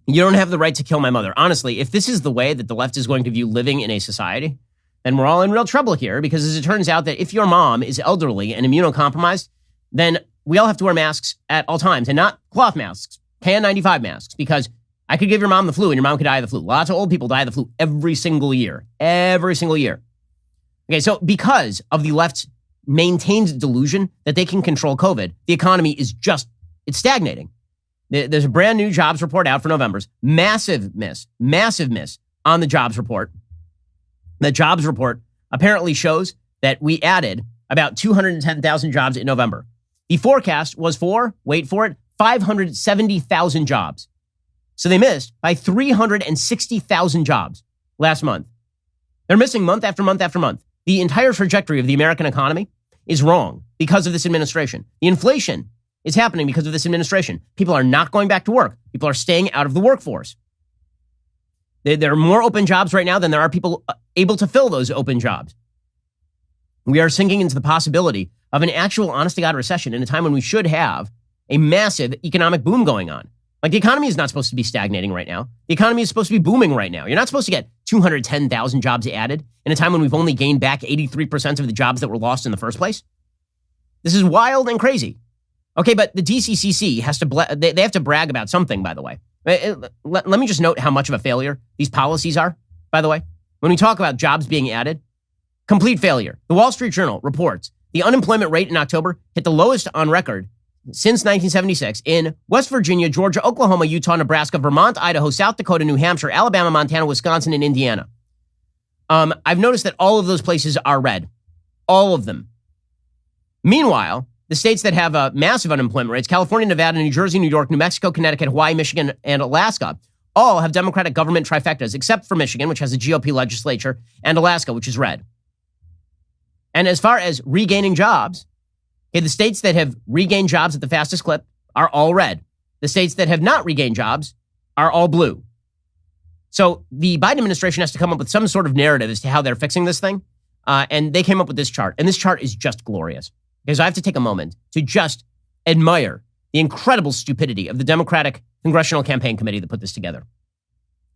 You don't have the right to kill my mother. Honestly, if this is the way that the left is going to view living in a society, then we're all in real trouble here, because as it turns out that if your mom is elderly and immunocompromised, then we all have to wear masks at all times, and not cloth masks, KN95 masks, because I could give your mom the flu and your mom could die of the flu. Lots of old people die of the flu every single year. Every single year. Okay, so because of the left's maintained delusion that they can control COVID, the economy is it's stagnating. There's a brand new jobs report out for November's. Massive miss on the jobs report. The jobs report apparently shows that we added about 210,000 jobs in November. The forecast was for, wait for it, 570,000 jobs. So they missed by 360,000 jobs last month. They're missing month after month after month. The entire trajectory of the American economy is wrong because of this administration. The inflation is happening because of this administration. People are not going back to work. People are staying out of the workforce. There are more open jobs right now than there are people able to fill those open jobs. We are sinking into the possibility of an actual honest-to-God recession in a time when we should have a massive economic boom going on. Like, the economy is not supposed to be stagnating right now. The economy is supposed to be booming right now. You're not supposed to get 210,000 jobs added in a time when we've only gained back 83% of the jobs that were lost in the first place. This is wild and crazy. Okay, but the DCCC has to, they have to brag about something, by the way. Let me just note how much of a failure these policies are, by the way. When we talk about jobs being added, complete failure. The Wall Street Journal reports the unemployment rate in October hit the lowest on record since 1976 in West Virginia, Georgia, Oklahoma, Utah, Nebraska, Vermont, Idaho, South Dakota, New Hampshire, Alabama, Montana, Wisconsin, and Indiana. I've noticed that all of those places are red. All of them. Meanwhile, the states that have massive unemployment rates, California, Nevada, New Jersey, New York, New Mexico, Connecticut, Hawaii, Michigan, and Alaska, all have Democratic government trifectas, except for Michigan, which has a GOP legislature, and Alaska, which is red. And as far as regaining jobs, okay, the states that have regained jobs at the fastest clip are all red. The states that have not regained jobs are all blue. So the Biden administration has to come up with some sort of narrative as to how they're fixing this thing. And they came up with this chart. And this chart is just glorious. Because I have to take a moment to just admire the incredible stupidity of the Democratic Congressional Campaign Committee that put this together,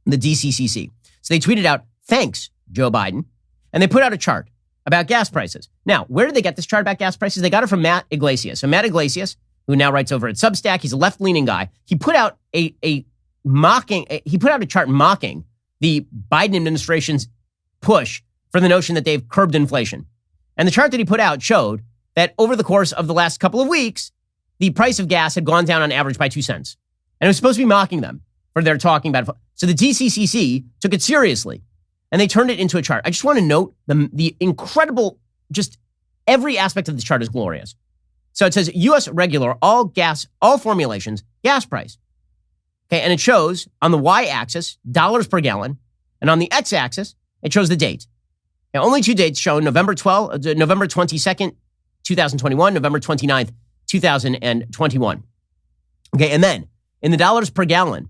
the DCCC. So they tweeted out, "Thanks, Joe Biden." And they put out a chart about gas prices. Now, where did they get this chart about gas prices? They got it from Matt Iglesias. So Matt Iglesias, who now writes over at Substack, he's a left-leaning guy. He put out a chart mocking the Biden administration's push for the notion that they've curbed inflation. And the chart that he put out showed that over the course of the last couple of weeks, the price of gas had gone down on average by 2 cents. And it was supposed to be mocking them for their talking about it. So the DCCC took it seriously and they turned it into a chart. I just want to note the incredible, just every aspect of the chart is glorious. So it says U.S. regular, all formulations, gas price. Okay, and it shows on the y-axis, dollars per gallon, and on the x-axis, it shows the date. Now, only two dates shown, November 22nd, 2021, November 29th, 2021. Okay, and then in the dollars per gallon,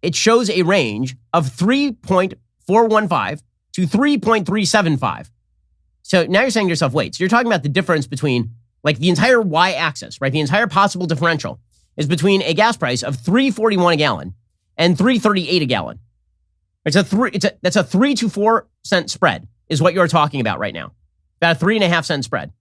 it shows a range of 3.415 to 3.375. So now you're saying to yourself, wait, so you're talking about the difference between like the entire y-axis, right? The entire possible differential is between a gas price of $3.41 a gallon and $3.38 a gallon. That's a 3 to 4 cent spread is what you're talking about right now. About a 3.5 cent spread.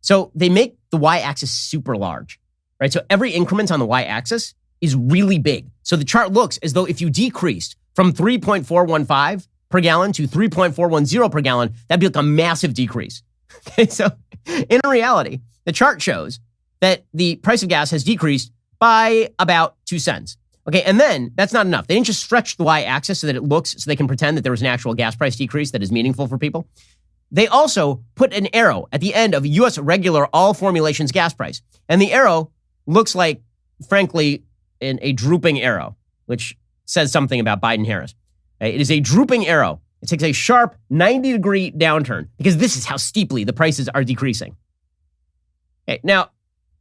So they make the y-axis super large, right? So every increment on the y-axis is really big. So the chart looks as though if you decreased from 3.415 per gallon to 3.410 per gallon, that'd be like a massive decrease. Okay, so in reality, the chart shows that the price of gas has decreased by about 2 cents. Okay, and then that's not enough. They didn't just stretch the y-axis so that it looks, so they can pretend that there was an actual gas price decrease that is meaningful for people. They also put an arrow at the end of U.S. regular all formulations gas price. And the arrow looks like, frankly, a drooping arrow, which says something about Biden-Harris. It is a drooping arrow. It takes a sharp 90-degree downturn because this is how steeply the prices are decreasing. Okay, now,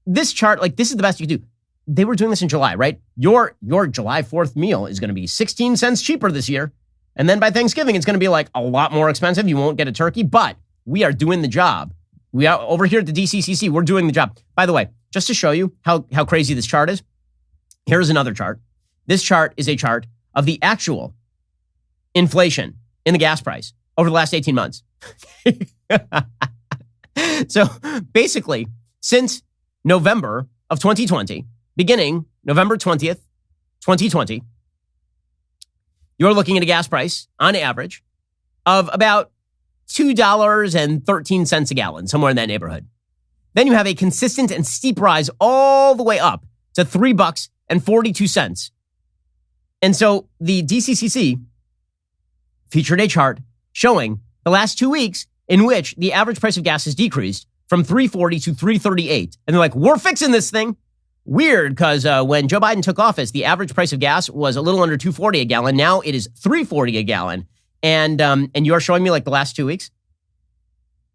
this chart, like this is the best you can do. They were doing this in July, right? Your July 4th meal is going to be 16 cents cheaper this year. And then by Thanksgiving, it's going to be like a lot more expensive. You won't get a turkey, but we are doing the job. We are over here at the DCCC. We're doing the job. By the way, just to show you how crazy this chart is, here's another chart. This chart is a chart of the actual inflation in the gas price over the last 18 months. So basically, since November of 2020, beginning November 20th, 2020, you're looking at a gas price, on average, of about $2.13 a gallon, somewhere in that neighborhood. Then you have a consistent and steep rise all the way up to $3.42. And so the DCCC featured a chart showing the last 2 weeks in which the average price of gas has decreased from $3.40 to $3.38. And they're like, we're fixing this thing. Weird, because when Joe Biden took office, the average price of gas was a little under $2.40 a gallon. Now it is $3.40 a gallon. And you're showing me like the last 2 weeks?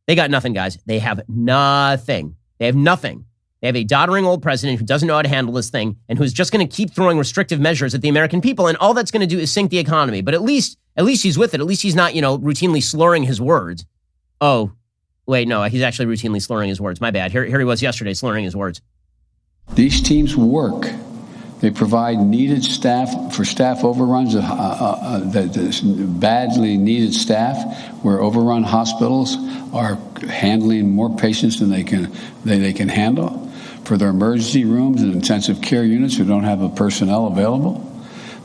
They got nothing, guys. They have nothing. They have nothing. They have a doddering old president who doesn't know how to handle this thing and who's just going to keep throwing restrictive measures at the American people. And all that's going to do is sink the economy. But at least he's with it. At least he's not, routinely slurring his words. Oh, wait, no, he's actually routinely slurring his words. My bad. Here he was yesterday slurring his words. These teams work. They provide needed staff for staff overruns, badly needed staff, where overrun hospitals are handling more patients than they can handle. For their emergency rooms and intensive care units who don't have the personnel available.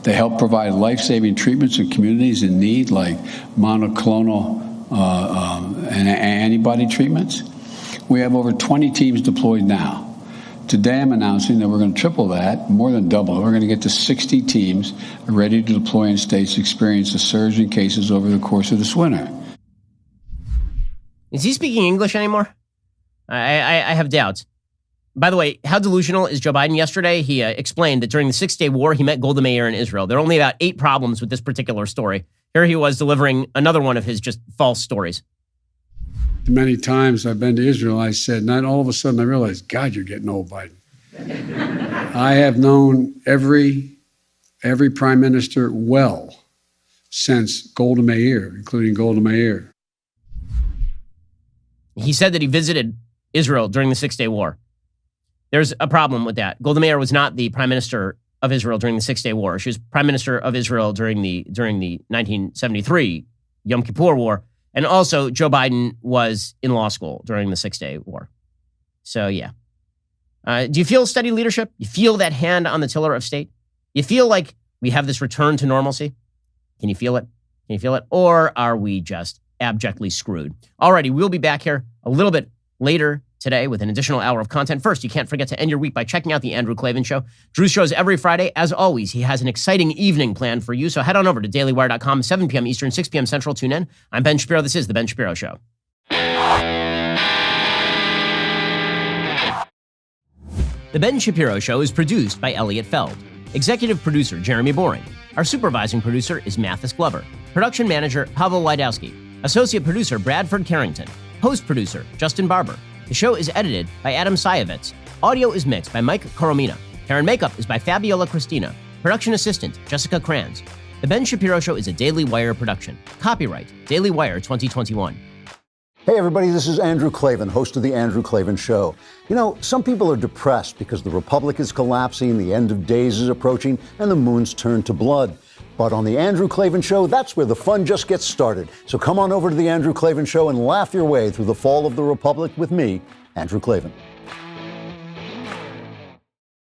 They help provide life-saving treatments in communities in need, like monoclonal and antibody treatments. We have over 20 teams deployed now. Today I'm announcing that we're going to triple that, more than double it. We're going to get to 60 teams ready to deploy in states experience a surge in cases over the course of this winter. Is he speaking English anymore? I have doubts. By the way, how delusional is Joe Biden yesterday? He explained that during the Six-Day War, he met Golda Meir in Israel. There are only about 8 problems with this particular story. Here he was delivering another one of his just false stories. Many times I've been to Israel, I said, and then all of a sudden I realized, God, you're getting old, Biden. I have known every prime minister well since Golda Meir, including Golda Meir. He said that he visited Israel during the Six-Day War. There's a problem with that. Golda Meir was not the prime minister of Israel during the Six-Day War. She was prime minister of Israel during the 1973 Yom Kippur War. And also, Joe Biden was in law school during the Six-Day War. So, yeah. Do you feel steady leadership? You feel that hand on the tiller of state? You feel like we have this return to normalcy? Can you feel it? Can you feel it? Or are we just abjectly screwed? Alrighty, we'll be back here a little bit later today with an additional hour of content. First, you can't forget to end your week by checking out the Andrew Klavan Show. Drew's shows every Friday. As always, he has an exciting evening planned for you, so head on over to dailywire.com, 7 p.m. Eastern, 6 p.m. Central. Tune in. I'm Ben Shapiro. This is The Ben Shapiro Show. The Ben Shapiro Show is produced by Elliot Feld. Executive producer, Jeremy Boring. Our supervising producer is Mathis Glover. Production manager, Pavel Wydowski. Associate producer, Bradford Carrington. Host producer, Justin Barber. The show is edited by Adam Sayevitz. Audio is mixed by Mike Coromina. Hair and makeup is by Fabiola Cristina. Production assistant, Jessica Kranz. The Ben Shapiro Show is a Daily Wire production. Copyright, Daily Wire 2021. Hey everybody, this is Andrew Klavan, host of The Andrew Klavan Show. You know, some people are depressed because the republic is collapsing, the end of days is approaching, and the moon's turned to blood. But on The Andrew Klavan Show, that's where the fun just gets started. So come on over to The Andrew Klavan Show and laugh your way through the fall of the republic with me, Andrew Klavan.